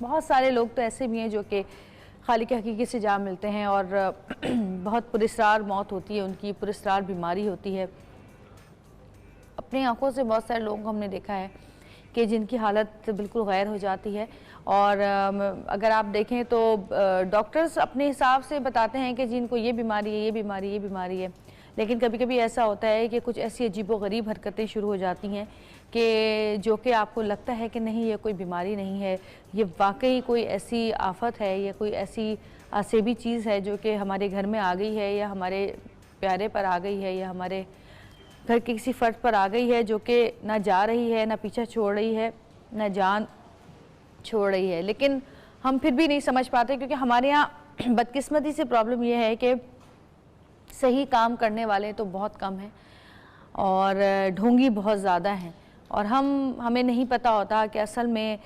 بہت سارے لوگ تو ایسے بھی ہیں جو کہ خالق حقیقی سے جا ملتے ہیں اور بہت پراسرار موت ہوتی ہے ان کی، پراسرار بیماری ہوتی ہے. اپنی آنکھوں سے بہت سارے لوگوں کو ہم نے دیکھا ہے کہ جن کی حالت بالکل غیر ہو جاتی ہے. اور اگر آپ دیکھیں تو ڈاکٹرز اپنے حساب سے بتاتے ہیں کہ جن کو یہ بیماری ہے، یہ بیماری، یہ بیماری ہے، لیکن کبھی کبھی ایسا ہوتا ہے کہ کچھ ایسی عجیب و غریب حرکتیں شروع ہو جاتی ہیں کہ جو کہ آپ کو لگتا ہے کہ نہیں یہ کوئی بیماری نہیں ہے، یہ واقعی کوئی ایسی آفت ہے، یہ کوئی ایسی عصبی چیز ہے جو کہ ہمارے گھر میں آ گئی ہے یا ہمارے پیارے پر آ گئی ہے یا ہمارے گھر کے کسی فرد پر آ گئی ہے جو کہ نہ جا رہی ہے، نہ پیچھا چھوڑ رہی ہے، نہ جان چھوڑ رہی ہے. لیکن ہم پھر بھی نہیں سمجھ پاتے کیونکہ ہمارے یہاں بدقسمتی سے پرابلم یہ ہے کہ صحیح کام کرنے والے تو بہت کم ہیں اور ڈھونگی بہت زیادہ ہیں، اور ہمیں نہیں پتہ ہوتا کہ اصل میں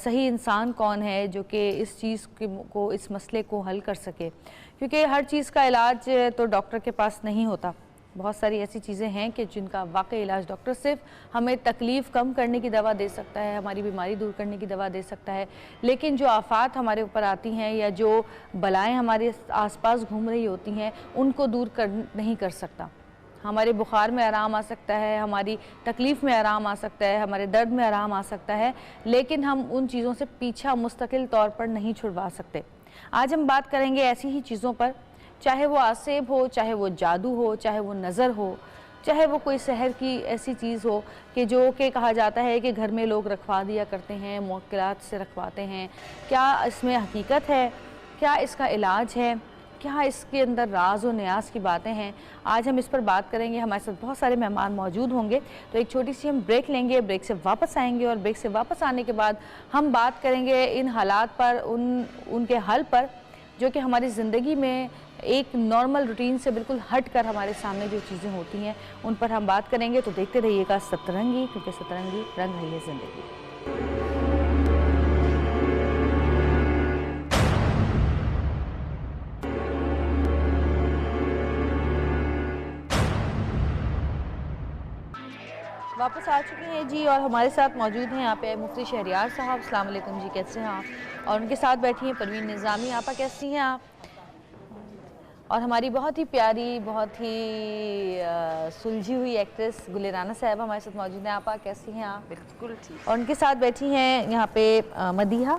صحیح انسان کون ہے جو کہ اس چیز کو، اس مسئلے کو حل کر سکے. کیونکہ ہر چیز کا علاج تو ڈاکٹر کے پاس نہیں ہوتا. بہت ساری ایسی چیزیں ہیں کہ جن کا واقعی علاج ڈاکٹر صرف ہمیں تکلیف کم کرنے کی دوا دے سکتا ہے، ہماری بیماری دور کرنے کی دوا دے سکتا ہے، لیکن جو آفات ہمارے اوپر آتی ہیں یا جو بلائیں ہمارے آس پاس گھوم رہی ہوتی ہیں ان کو دور نہیں کر سکتا. ہمارے بخار میں آرام آ سکتا ہے، ہماری تکلیف میں آرام آ سکتا ہے، ہمارے درد میں آرام آ سکتا ہے، لیکن ہم ان چیزوں سے پیچھا مستقل طور پر نہیں چھڑوا سکتے. آج ہم بات کریں گے ایسی ہی چیزوں پر، چاہے وہ آسیب ہو، چاہے وہ جادو ہو، چاہے وہ نظر ہو، چاہے وہ کوئی سحر کی ایسی چیز ہو کہ جو کہ کہا جاتا ہے کہ گھر میں لوگ رکھوا دیا کرتے ہیں، موکلات سے رکھواتے ہیں. کیا اس میں حقیقت ہے؟ کیا اس کا علاج ہے؟ کیا اس کے اندر راز و نیاز کی باتیں ہیں؟ آج ہم اس پر بات کریں گے. ہمارے ساتھ بہت سارے مہمان موجود ہوں گے، تو ایک چھوٹی سی ہم بریک لیں گے، بریک سے واپس آئیں گے اور بریک سے واپس آنے کے بعد ہم بات کریں گے ان حالات پر، ان کے حل پر جو کہ ہماری زندگی میں ایک نارمل روٹین سے بالکل ہٹ کر ہمارے سامنے جو چیزیں ہوتی ہیں ان پر ہم بات کریں گے. تو دیکھتے رہیے گا سترنگی، کیونکہ سترنگی رنگ رہی ہے زندگی. واپس آ چکے ہیں جی، اور ہمارے ساتھ موجود ہیں یہاں پہ مفتی شہریار صاحب. السلام علیکم جی، کیسے ہیں آپ؟ اور ان کے ساتھ بیٹھی ہیں پروین نظامی. آپا کیسی ہیں آپ؟ اور ہماری بہت ہی پیاری، بہت ہی سلجھی ہوئی ایکٹریس گل رانا صاحبہ ہمارے ساتھ موجود ہیں. آپا کیسی ہیں آپ؟ بالکل ٹھیک. اور ان کے ساتھ بیٹھی ہیں یہاں پہ مدیحہ.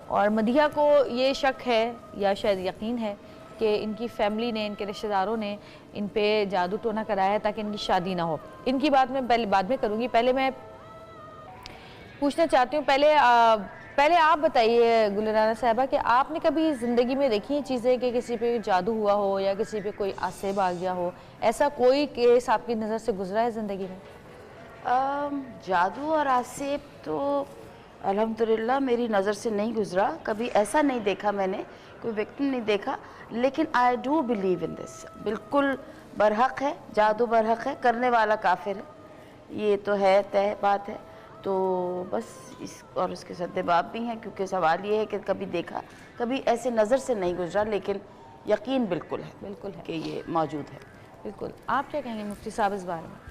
اور مدیحہ کو یہ شک ہے یا شاید یقین ہے کہ ان کی فیملی نے، ان کے رشتہ داروں نے ان پہ جادو ٹونا کرایا ہے تاکہ ان کی شادی نہ ہو. ان کی بات میں بعد میں کروں گی. پہلے میں پوچھنا چاہتی ہوں، پہلے آپ بتائیے گل رانا صاحبہ کہ آپ نے کبھی زندگی میں دیکھی ہیں چیزیں کہ کسی پہ جادو ہوا ہو یا کسی پہ کوئی آسیب آ گیا ہو؟ ایسا کوئی کیس آپ کی نظر سے گزرا ہے زندگی میں؟ جادو اور آسیب تو الحمدللہ میری نظر سے نہیں گزرا. کبھی ایسا نہیں دیکھا میں نے، کوئی وکٹم نہیں دیکھا. لیکن آئی ڈو بلیو ان دس. بالکل برحق ہے، جادو برحق ہے، کرنے والا کافر ہے، یہ تو ہے طے بات ہے. تو بس اس کے سدے باب بھی ہیں، کیونکہ سوال یہ ہے کہ کبھی دیکھا، کبھی ایسے نظر سے نہیں گزرا، لیکن یقین بالکل ہے کہ یہ موجود ہے. بالکل. آپ کیا کہیں گے مفتی صاحب اس بارے میں؟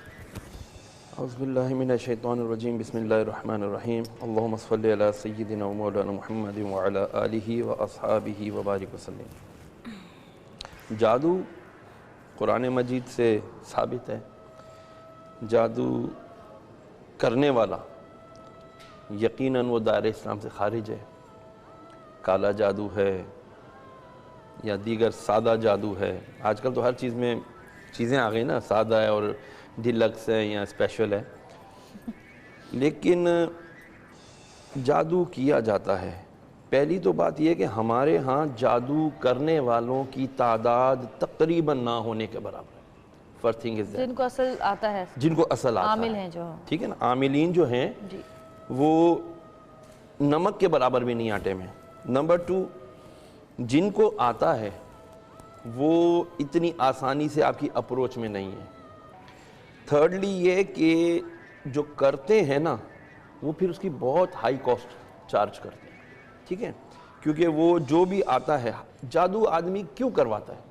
اعوذ باللہ من الشیطان الرجیم. بسم اللہ الرحمن الرحیم. اللہم صلی علی سیدنا و مولانا محمد وعلی آلہ و اصحابہ وبارک وسلم. جادو قرآن مجید سے ثابت ہے. جادو کرنے والا یقیناً وہ دائرہ اسلام سے خارج ہے. کالا جادو ہے یا دیگر سادہ جادو ہے. آج کل تو ہر چیز میں چیزیں آ گئی نا، سادہ ہے اور ڈیلکس ہے یا اسپیشل ہے. لیکن جادو کیا جاتا ہے. پہلی تو بات یہ کہ ہمارے ہاں جادو کرنے والوں کی تعداد تقریباً نہ ہونے کے برابر ہے. فرسٹ تھنگ از جن کو اصل آتا ہے، جن کو اصل آتا عامل ہے، ہیں جو، ٹھیک ہے نا. عاملین جو ہیں جی، وہ نمک کے برابر بھی نہیں آٹے میں. نمبر 2، جن کو آتا ہے وہ اتنی آسانی سے آپ کی اپروچ میں نہیں ہے. تھرڈلی یہ کہ جو کرتے ہیں نا وہ پھر اس کی بہت ہائی کاسٹ چارج کرتے ہیں، ٹھیک ہے. کیونکہ وہ جو بھی آتا ہے، جادو آدمی کیوں کرواتا ہے؟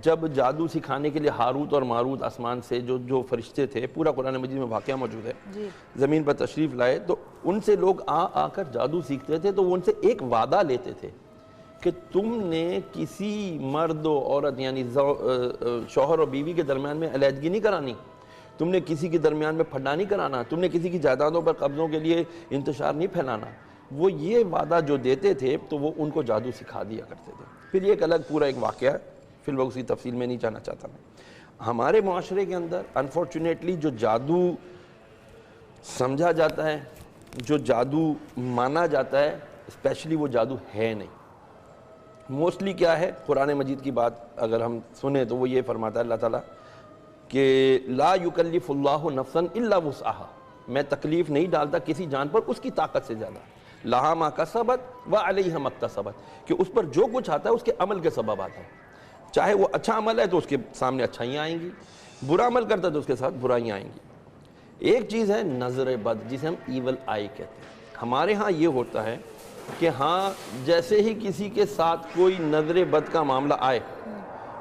جب جادو سکھانے کے لیے ہاروت اور ماروت آسمان سے جو فرشتے تھے، پورا قرآن مجید میں واقعہ موجود ہے، جی، زمین پر تشریف لائے تو ان سے لوگ آ کر جادو سیکھتے تھے تو وہ ان سے ایک وعدہ لیتے تھے کہ تم نے کسی مرد و عورت یعنی شوہر اور بیوی کے درمیان میں علیحدگی نہیں کرانی، تم نے کسی کے درمیان میں پھڈا نہیں کرانا، تم نے کسی کی جائیدادوں پر قبضوں کے لیے انتشار نہیں پھیلانا. وہ یہ وعدہ جو دیتے تھے تو وہ ان کو جادو سکھا دیا کرتے تھے. پھر یہ ایک الگ پورا ایک واقعہ ہے، فی الوقت اس کی تفصیل میں نہیں جانا چاہتا میں. ہمارے معاشرے کے اندر انفارچونیٹلی جو جادو سمجھا جاتا ہے، جو جادو مانا جاتا ہے، اسپیشلی وہ جادو ہے نہیں. موسٹلی کیا ہے، قرآن مجید کی بات اگر ہم سنیں تو وہ یہ فرماتا ہے اللہ تعالیٰ کہ لا یکلف اللہ نفسا الا وسعها، میں تکلیف نہیں ڈالتا کسی جان پر اس کی طاقت سے زیادہ، لہا ما کسبت وعلیہا ما اکتسبت، کہ اس پر جو کچھ آتا ہے اس کے عمل کے سبب آتا ہے. چاہے وہ اچھا عمل ہے تو اس کے سامنے اچھائیاں آئیں گی، برا عمل کرتا ہے تو اس کے ساتھ برائیاں آئیں گی. ایک چیز ہے نظر بد، جسے ہم ایول آئی کہتے ہیں. ہمارے ہاں یہ ہوتا ہے کہ ہاں جیسے ہی کسی کے ساتھ کوئی نظر بد کا معاملہ آئے،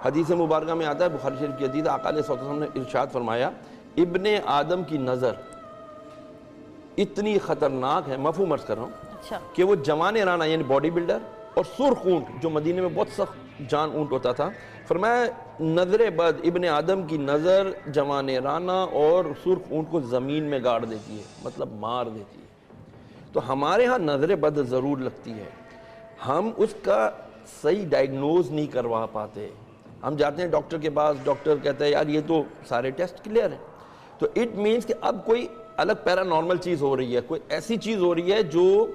حدیث مبارکہ میں آتا ہے، بخاری شریف کی حدیث، آقا علیہ الصلوۃ والسلام نے ارشاد فرمایا ابن آدم کی نظر اتنی خطرناک ہے، مفہوم عرض کر رہا ہوں، کہ وہ جوان رانا یعنی باڈی بلڈر اور سرخ اونٹ جو مدینے میں بہت سخت جان اونٹ ہوتا تھا، فرمایا نظر بد ابن آدم کی نظر جوان رانا اور سرخ اونٹ کو زمین میں گاڑ دیتی ہے، مطلب مار دیتی ہے. تو ہمارے ہاں نظر بد ضرور لگتی ہے، ہم اس کا صحیح ڈائیگنوز نہیں کروا پاتے. ہم جاتے ہیں ڈاکٹر کے پاس، ڈاکٹر کہتا ہے یار یہ تو سارے ٹیسٹ کلیئر ہیں، تو اٹ مینس کہ اب کوئی الگ پیرا نارمل چیز ہو رہی ہے، کوئی ایسی چیز ہو رہی ہے جو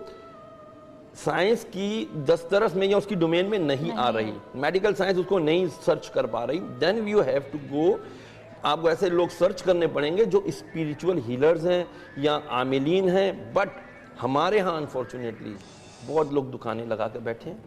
سائنس کی دسترس میں یا اس کی ڈومین میں نہیں آ رہی، میڈیکل سائنس اس کو نہیں سرچ کر پا رہی. Then you have to go, آپ کو ایسے لوگ سرچ کرنے پڑیں گے جو اسپریچول ہیلرز ہیں یا عاملین ہیں. بٹ ہمارے ہاں انفارچونیٹلی بہت لوگ دکانیں لگا کے بیٹھے ہیں،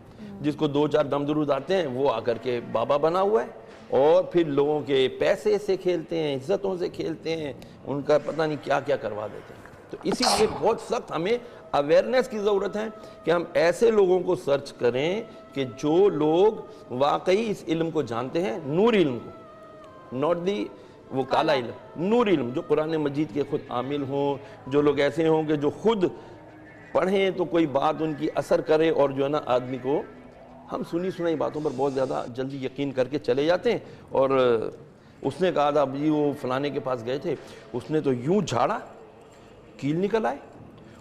جس کو 2-4 دم درود آتے ہیں وہ آ کر کے بابا بنا ہوا ہے، اور پھر لوگوں کے پیسے سے کھیلتے ہیں، عزتوں سے کھیلتے ہیں، ان کا پتہ نہیں کیا کیا کروا دیتے ہیں. تو اسی لیے بہت سخت ہمیں اویئرنیس کی ضرورت ہے کہ ہم ایسے لوگوں کو سرچ کریں کہ جو لوگ واقعی اس علم کو جانتے ہیں، نور علم کو، ناٹ دی وہ کالا علم، نور علم جو قرآن مجید کے خود عامل ہوں، جو لوگ ایسے ہوں کہ جو خود پڑھیں تو کوئی بات ان کی اثر کرے، اور جو ہے نا آدمی کو، ہم سنی سنائی باتوں پر بہت زیادہ جلدی یقین کر کے چلے جاتے ہیں. اور اس نے کہا تھا اب جی وہ فلانے کے پاس گئے تھے، اس نے تو یوں جھاڑا کیل نکل آئے،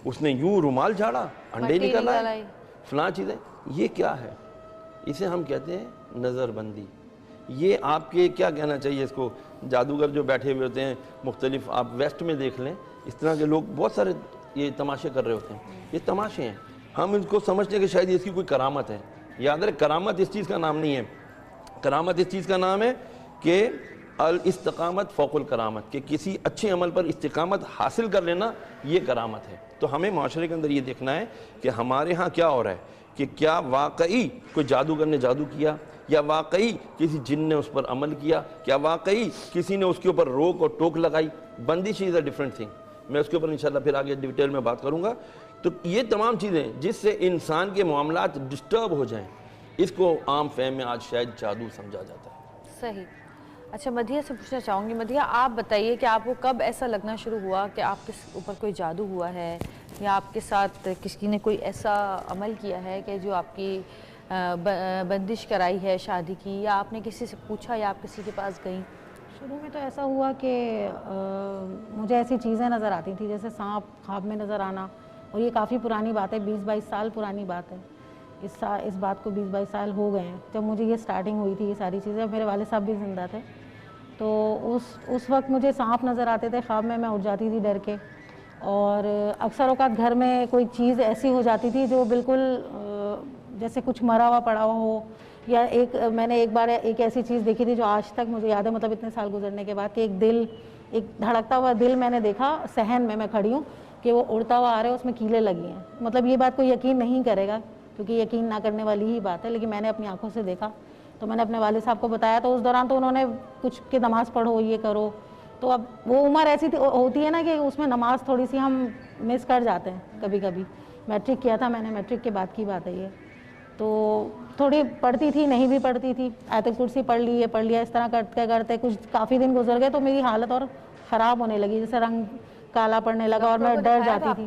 اس نے یوں رومال جھاڑا انڈے نکل آئے، فلاں چیزیں. یہ کیا ہے؟ اسے ہم کہتے ہیں نظر بندی. یہ آپ کے کیا کہنا چاہیے اس کو؟ جادوگر جو بیٹھے ہوئے ہوتے ہیں مختلف، آپ ویسٹ میں دیکھ لیں اس طرح کے لوگ بہت سارے یہ تماشے کر رہے ہوتے ہیں. یہ تماشے ہیں، ہم ان کو سمجھتے ہیں کہ شاید اس کی کوئی کرامت ہے. یاد رکھیں کرامت اس چیز کا نام نہیں ہے، کرامت اس چیز کا نام ہے کہ الاستقامت فوق الکرامت، کہ کسی اچھے عمل پر استقامت حاصل کر لینا یہ کرامت ہے. تو ہمیں معاشرے کے اندر یہ دیکھنا ہے کہ ہمارے ہاں کیا ہو رہا ہے، کہ کیا واقعی کوئی جادوگر نے جادو کیا، یا واقعی کسی جن نے اس پر عمل کیا، کیا واقعی کسی نے اس کے اوپر روک اور ٹوک لگائی. بندش از اے ڈفرنٹ تھنگ، میں اس کے اوپر انشاءاللہ پھر آگے ڈیٹیل میں بات کروں گا. تو یہ تمام چیزیں جس سے انسان کے معاملات ڈسٹرب ہو جائیں، اس کو عام فہم میں آج شاید جادو سمجھا جاتا ہے. صحیح. اچھا مدیحہ سے پوچھنا چاہوں گی، مدیحہ آپ بتائیے کہ آپ کو کب ایسا لگنا شروع ہوا کہ آپ کے اوپر کوئی جادو ہوا ہے، یا آپ کے ساتھ کسی نے کوئی ایسا عمل کیا ہے کہ جو آپ کی بندش کرائی ہے شادی کی، یا آپ نے کسی سے پوچھا یا آپ کسی کے پاس گئیں؟ شروع میں تو ایسا ہوا کہ مجھے ایسی چیزیں نظر آتی تھیں جیسے سانپ خواب میں نظر آنا، اور یہ کافی پرانی بات ہے، 20-22 سال پرانی بات ہے. اس بات کو 20-22 سال ہو گئے ہیں جب مجھے یہ سٹارٹنگ ہوئی تھی. یہ ساری چیزیں میرے والد صاحب بھی زندہ تھے، تو اس وقت مجھے سانپ نظر آتے تھے خواب میں اٹھ جاتی تھی ڈر کے. اور اکثر اوقات گھر میں کوئی چیز ایسی ہو جاتی تھی جو بالکل جیسے کچھ مرا ہوا پڑا ہوا ہو، یا میں نے ایک بار ایک ایسی چیز دیکھی تھی جو آج تک مجھے یاد ہے، مطلب اتنے سال گزرنے کے بعد، کہ ایک دھڑکتا ہوا دل میں نے دیکھا صحن میں کھڑی ہوں کہ وہ اڑتا ہوا آ رہا ہے، اس میں کیلیں لگی ہیں. مطلب یہ بات کوئی یقین نہیں کرے گا کیونکہ یقین نہ کرنے والی ہی بات ہے، لیکن میں نے اپنی آنکھوں سے دیکھا. تو میں نے اپنے والد صاحب کو بتایا، تو اس دوران تو انہوں نے کچھ کہ نماز پڑھو، یہ کرو. تو اب وہ عمر ایسی ہوتی ہے نا کہ اس میں نماز تھوڑی سی ہم مس کر جاتے ہیں کبھی کبھی. میٹرک کیا تھا میں نے، میٹرک کے بعد کی بات ہے یہ، تو تھوڑی پڑھتی تھی، نہیں بھی پڑھتی تھی، آیت الکرسی پڑھ لی، یہ پڑھ لیا، اس طرح کرتے کرتے کچھ کافی دن گزر گئے تو میری حالت اور خراب ہونے لگی، جیسے رنگ کالا پڑنے لگا اور میں ڈر جاتی تھی.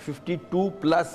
52+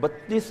32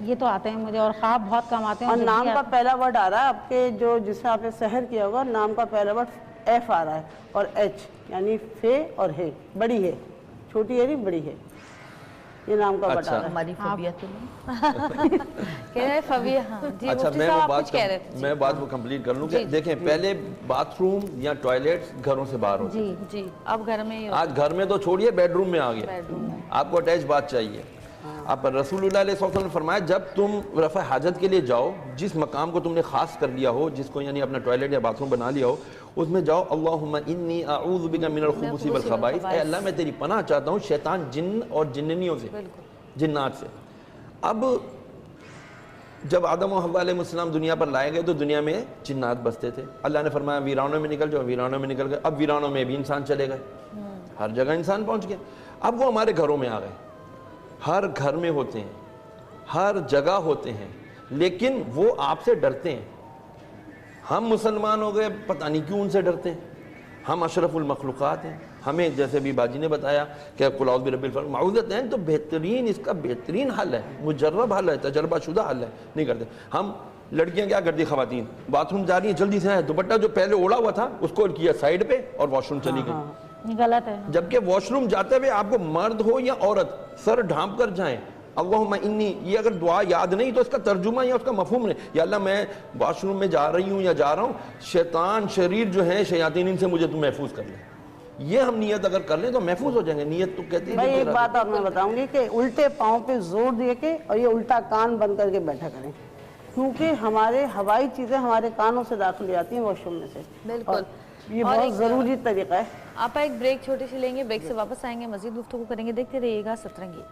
یہ تو آتے ہیں مجھے، اور خواب بہت کم آتے ہیں. اور نام کا پہلا ورڈ آ رہا ہے آپ کے جو جس میں آپ نے سحر کیا ہوگا، نام کا پہلا ورڈ ایف آ رہا ہے اور ایچ، یعنی فے اور ہے، بڑی ہے، چھوٹی ہے نہیں بڑی ہے، یہ نام کا ورڈ آ رہا ہے. ہماری فوبیا تو نہیں. کہہ رہے ہیں فوبیا. ہاں جی اچھا مفتی میں صاحب وہ آپ کچھ کہہ رہے تھے. میں بات وہ کمپلیٹ کر لوں کہ دیکھیں پہلے باتھ روم یا ٹوائلٹس گھروں سے باہر ہوتے جی جی اب گھر میں ہی آج گھر میں تو چھوڑیے بیڈ روم میں آ گیا. بیڈ روم میں. آپ کو اٹیچ بات چاہیے. اب رسول اللہ علیہ وسلم نے فرمایا جب تم رفع حاجت کے لیے جاؤ، جس مقام کو تم نے خاص کر لیا ہو، جس کو یعنی اپنا ٹوائلٹ یا باتھ روم بنا لیا ہو، اس میں جاؤ اللہم انی اعوذ بک من الخبث والخبائث، اے اللہ میں تیری پناہ چاہتا ہوں شیطان جن اور جننیوں سے، جنات سے. اب جب آدم و حوا علیہ السلام دنیا پر لائے گئے تو دنیا میں جنات بستے تھے. اللہ نے فرمایا ویرانوں میں نکل جاؤ، ویرانوں میں نکل گئے. اب ویرانوں میں بھی انسان چلے گئے، ہر جگہ انسان پہنچ گیا. اب وہ ہمارے گھروں میں آ گئے، ہر گھر میں ہوتے ہیں، ہر جگہ ہوتے ہیں، لیکن وہ آپ سے ڈرتے ہیں. ہم مسلمان ہو گئے، پتہ نہیں کیوں ان سے ڈرتے ہیں. ہم اشرف المخلوقات ہیں. ہمیں جیسے بھی باجی نے بتایا کہ قل اعوذ برب الفلق، معوذتین تو بہترین، اس کا بہترین حل ہے، مجرب حل ہے، تجربہ شدہ حل ہے، نہیں کرتے. ہم لڑکیاں کیا کرتی خواتین باتھ روم جا رہی ہیں، جلدی سے دوپٹہ جو پہلے اوڑا ہوا تھا اس کو کیا سائڈ پہ اور واش روم چلی گئی. یہ غلط ہے. جبکہ واش روم جاتے ہوئے آپ کو مرد ہو یا عورت سر ڈھانپ کر جائیں اللہم انی، یہ اگر دعا یاد نہیں تو اس کا ترجمہ یا اس کا مفہوم نہیں، یا اللہ میں واش روم میں جا رہی ہوں یا جا رہا ہوں، شیطان شریر جو ہیں شیاطین ان سے مجھے تم محفوظ کر لیں. یہ ہم نیت اگر کر لیں تو محفوظ ہو جائیں گے. نیت تو کہتے ہیں بھائی ایک بات آپ میں بتاؤں گی کہ الٹے پاؤں پہ زور دے کے اور یہ الٹا کان بند کر کے بیٹھا کریں، کیونکہ ہمارے ہوائی چیزیں ہمارے کانوں سے داخل جاتی ہیں واش روم میں سے. بالکل. یہ بہت ضروری طریقہ ہے. آپ ایک بریک چھوٹی سی لیں گے، بریک سے واپس آئیں گے، مزید گفتگو کریں گے. دیکھتے رہیے گا سترنگی.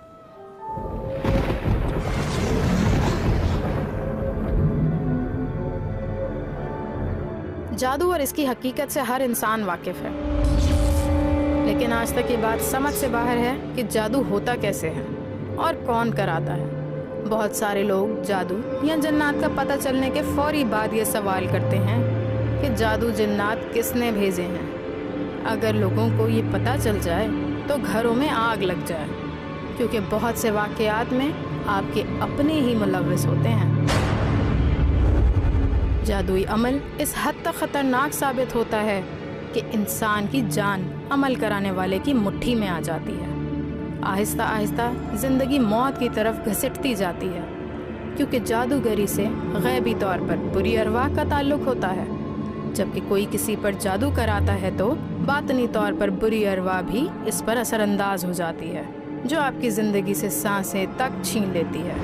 جادو اور اس کی حقیقت سے ہر انسان واقف ہے، لیکن آج تک یہ بات سمجھ سے باہر ہے کہ جادو ہوتا کیسے ہے اور کون کراتا ہے. بہت سارے لوگ جادو یا جنات کا پتہ چلنے کے فوری بعد یہ سوال کرتے ہیں کہ جادو جنات کس نے بھیجے ہیں. اگر لوگوں کو یہ پتہ چل جائے تو گھروں میں آگ لگ جائے، کیونکہ بہت سے واقعات میں آپ کے اپنے ہی ملوث ہوتے ہیں. جادوئی عمل اس حد تک خطرناک ثابت ہوتا ہے کہ انسان کی جان عمل کرانے والے کی مٹھی میں آ جاتی ہے. آہستہ آہستہ زندگی موت کی طرف گھسٹتی جاتی ہے، کیونکہ جادوگری سے غیبی طور پر بری ارواح کا تعلق ہوتا ہے، جبکہ کوئی کسی پر جادو کراتا ہے تو باطنی طور پر بری ارواح بھی اس پر اثر انداز ہو جاتی ہے، جو آپ کی زندگی سے سانسیں تک چھین لیتی ہے.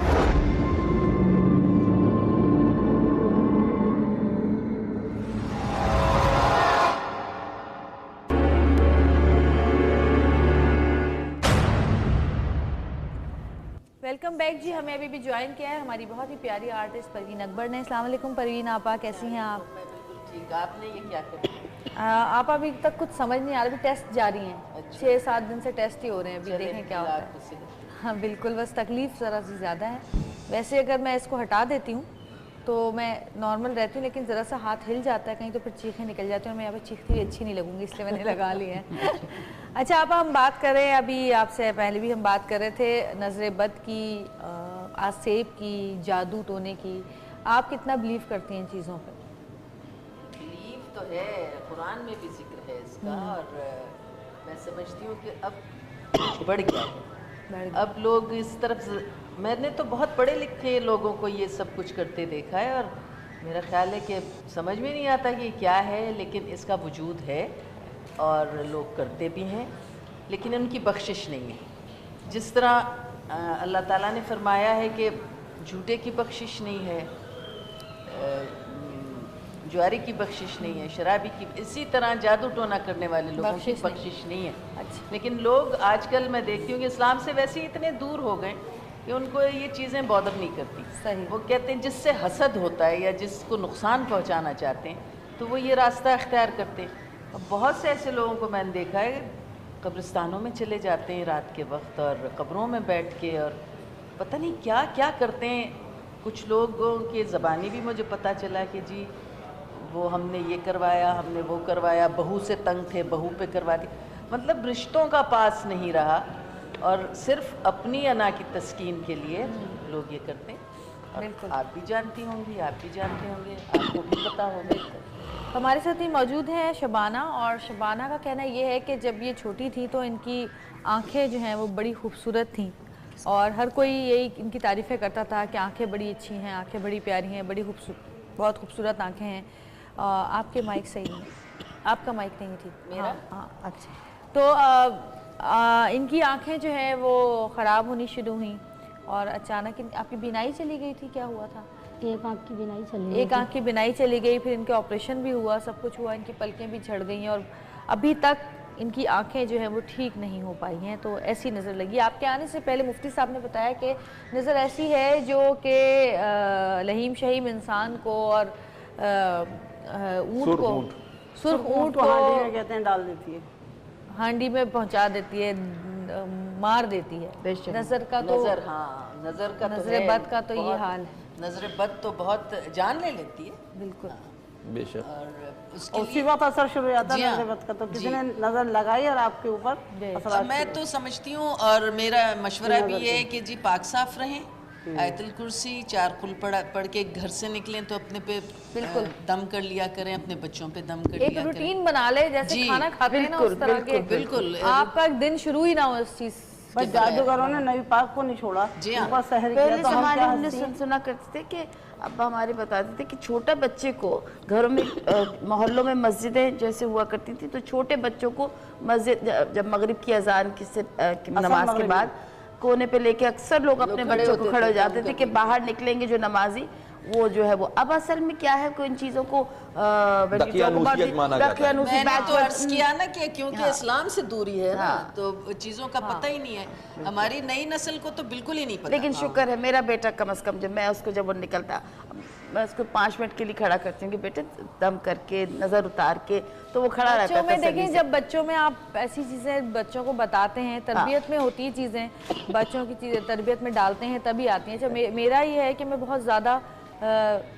ویلکم بیک جی. ہمیں ابھی بھی جوائن کیا ہے ہماری بہت ہی پیاری آرٹسٹ پروین اکبر نے. السلام علیکم پروین آپا، کیسی ہیں آپ؟ میں بالکل ٹھیک. آپ نے یہ کیا کرا؟ آپ ابھی تک کچھ سمجھ نہیں آ رہا، ابھی ٹیسٹ جاری ہیں، 6-7 دن سے ٹیسٹ ہی ہو رہے ہیں، ابھی دیکھیں کیا ہوتا ہے. ہاں بالکل، بس تکلیف ذرا سی زیادہ ہے. ویسے اگر میں اس کو ہٹا دیتی ہوں تو میں نارمل رہتی ہوں، لیکن ذرا سا ہاتھ ہل جاتا ہے کہیں تو پھر چیخیں نکل جاتی ہیں، اور میں یہاں پہ چیختی ہوئی اچھی نہیں لگوں گی، اس لیے میں نے لگا لی ہے. اچھا آپ ہم بات کر رہے ہیں، ابھی آپ سے پہلے بھی ہم بات کر رہے تھے نظر بد کی، آسیب کی، جادو ٹونے کی. آپ کتنا بلیو کرتی ہیں ان چیزوں پہ؟ بلیو تو ہے، قرآن میں بھی ذکر ہے اس کا، اور میں سمجھتی ہوں کہ اب بڑھ گیا ہے. اب لوگ اس طرف، میں نے تو بہت پڑھے لکھے لوگوں کو یہ سب کچھ کرتے دیکھا ہے، اور میرا خیال ہے کہ سمجھ میں نہیں آتا کہ یہ کیا ہے، لیکن اس کا وجود ہے اور لوگ کرتے بھی ہیں، لیکن ان کی بخشش نہیں ہے. جس طرح اللہ تعالیٰ نے فرمایا ہے کہ جھوٹے کی بخشش نہیں ہے، جواری کی بخشش نہیں ہے، شرابی کی، اسی طرح جادو ٹونا کرنے والے لوگوں کی بخشش نہیں ہے. لیکن لوگ آج کل میں دیکھتی ہوں کہ اسلام سے ویسے ہی اتنے دور ہو گئے کہ ان کو یہ چیزیں بودر نہیں کرتی. وہ کہتے ہیں جس سے حسد ہوتا ہے یا جس کو نقصان پہنچانا چاہتے ہیں تو وہ یہ راستہ اختیار کرتے ہیں. اب بہت سے ایسے لوگوں کو میں نے دیکھا ہے قبرستانوں میں چلے جاتے ہیں رات کے وقت، اور قبروں میں بیٹھ کے، اور پتہ نہیں کیا کیا کرتے ہیں. کچھ لوگوں کے زبانی بھی مجھے پتہ چلا کہ جی وہ ہم نے یہ کروایا، ہم نے وہ کروایا، بہو سے تنگ تھے، بہو پہ کروا دی. مطلب رشتوں کا پاس نہیں رہا، اور صرف اپنی انا کی تسکین کے لیے لوگ یہ کرتے ہیں. بالکل آپ بھی جانتی ہوں گی، آپ بھی جانتے ہوں گے، آپ کو بھی پتا ہوگا. ہمارے ساتھ ہی موجود ہیں شبانہ، اور شبانہ کا کہنا یہ ہے کہ جب یہ چھوٹی تھی تو ان کی آنکھیں جو ہیں وہ بڑی خوبصورت تھیں، اور ہر کوئی یہی ان کی تعریفیں کرتا تھا کہ آنکھیں بڑی اچھی ہیں، آنکھیں بڑی پیاری ہیں، بڑی بہت خوبصورت آنکھیں ہیں. آپ کے مائک صحیح نہیں، آپ کا مائک نہیں ٹھیک. میرا؟ ہاں اچھا. تو ان کی آنکھیں جو ہیں وہ خراب ہونی شروع ہوئیں، اور اچانک آپ کی بینائی چلی گئی تھی، کیا ہوا تھا؟ ایک آنکھ کی بینائی چلی گئی، ایک آنکھ کی بینائی چلی گئی، پھر ان کے آپریشن بھی ہوا، سب کچھ ہوا، ان کی پلکیں بھی جھڑ گئی ہیں، اور ابھی تک ان کی آنکھیں جو ہیں وہ ٹھیک نہیں ہو پائی ہیں. تو ایسی نظر لگی. آپ کے آنے سے پہلے مفتی صاحب نے بتایا کہ نظر ایسی ہے جو کہ لہیم شہیم انسان کو اور اونٹ کو، سرخ اونٹ کو ہانڈی میں کہتے ہیں ڈال دیتی ہے، ہانڈی میں پہنچا دیتی ہے، مار دیتی ہے. نظر کا تو نظر کا تو نظر بد کا تو یہ حال ہے. نظر بد تو بہت جان لے لیتی ہے. بالکل. بے شک. اور اس کے اسی وقت اثر شروع ہو جاتا ہے نظر بد کا. تو کسی نے نظر لگائی اور آپ کے اوپر اثرات. میں تو سمجھتی ہوں، اور میرا مشورہ بھی یہ ہے کہ جی پاک صاف رہیں، آیت الکرسی 4 قل پڑھ کے گھر سے نکلیں تو اپنے پہ دم کر لیا کریں، اپنے بچوں پہ دم کر لیا کریں. ایک روٹین بنا لے، جیسے کھانا کھاتے ہیں نا اس طرح کے. بالکل. آپ کا دن شروع ہی نہ ہو اس چیز. بس جادوگروں نے نبی پاک کو نہیں چھوڑا، ان پر سحر کیا. پہلے تو ہم زمانے کیا ہم نے سنا کرتے تھے کہ ابا ہمارے بتاتے تھے کہ چھوٹے بچے کو گھروں میں، محلوں میں مسجدیں جیسے ہوا کرتی تھی، تو چھوٹے بچوں کو مسجد جب مغرب کی اذان کی نماز کے بعد کونے پہ لے کے اکثر لوگ اپنے بچوں کو کھڑے ہو جاتے تھے کہ باہر نکلیں گے جو نمازی وہ جو ہے وہ. اب اصل میں کیا ہے، کوئی ان چیزوں کو دقیانوسیت مانا جاتا ہے. میں نے تو عرض کیا نا کہ کیونکہ اسلام سے دوری ہے نا، تو چیزوں کا پتہ ہی نہیں ہے. ہماری نئی نسل کو تو بالکل ہی نہیں پتہ. لیکن شکر ہے میرا بیٹا کم از کم، جب میں اس کو جب وہ نکلتا میں اس کو 5 منٹ کے لیے کھڑا کرتی ہوں کہ بیٹے دم کر کے نظر اتار کے، تو وہ کھڑا رہتا ہے. بچوں میں دیکھیں، جب بچوں میں آپ ایسی چیزیں بچوں کو بتاتے ہیں، تربیت میں ہوتی چیزیں، بچوں کی چیزیں تربیت میں ڈالتے ہیں تبھی آتی ہیں. جب میرا یہ ہے کہ میں بہت زیادہ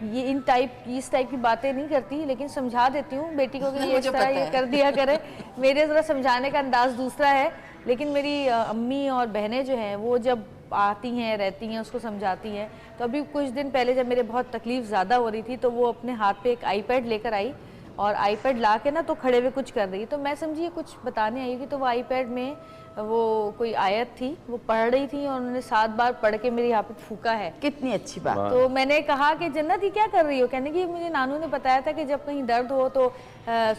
یہ اس ٹائپ کی باتیں نہیں کرتی، لیکن سمجھا دیتی ہوں بیٹی کو کہ یہ اس طرح یہ کر دیا کرے. میرے ذرا سمجھانے کا انداز دوسرا ہے، لیکن میری امی اور بہنیں جو ہیں وہ جب آتی ہیں رہتی ہیں اس کو سمجھاتی ہیں. تو ابھی کچھ دن پہلے جب میرے بہت تکلیف زیادہ ہو رہی تھی تو وہ اپنے ہاتھ پہ ایک آئی پیڈ لے کر آئی، اور آئی پیڈ لا کے نا تو کھڑے ہوئے کچھ کر رہی. تو میں سمجھی یہ کچھ بتانے آئی ہوگی، تو وہ آئی پیڈ میں وہ کوئی آیت تھی وہ پڑھ رہی تھی، اور انہوں نے 7 بار پڑھ کے میری یہاں پہ پھونکا ہے. کتنی اچھی بات. تو میں نے کہا کہ جنت یہ کیا کر رہی ہو؟ کہنے کی مجھے نانو نے بتایا تھا کہ جب کہیں درد ہو تو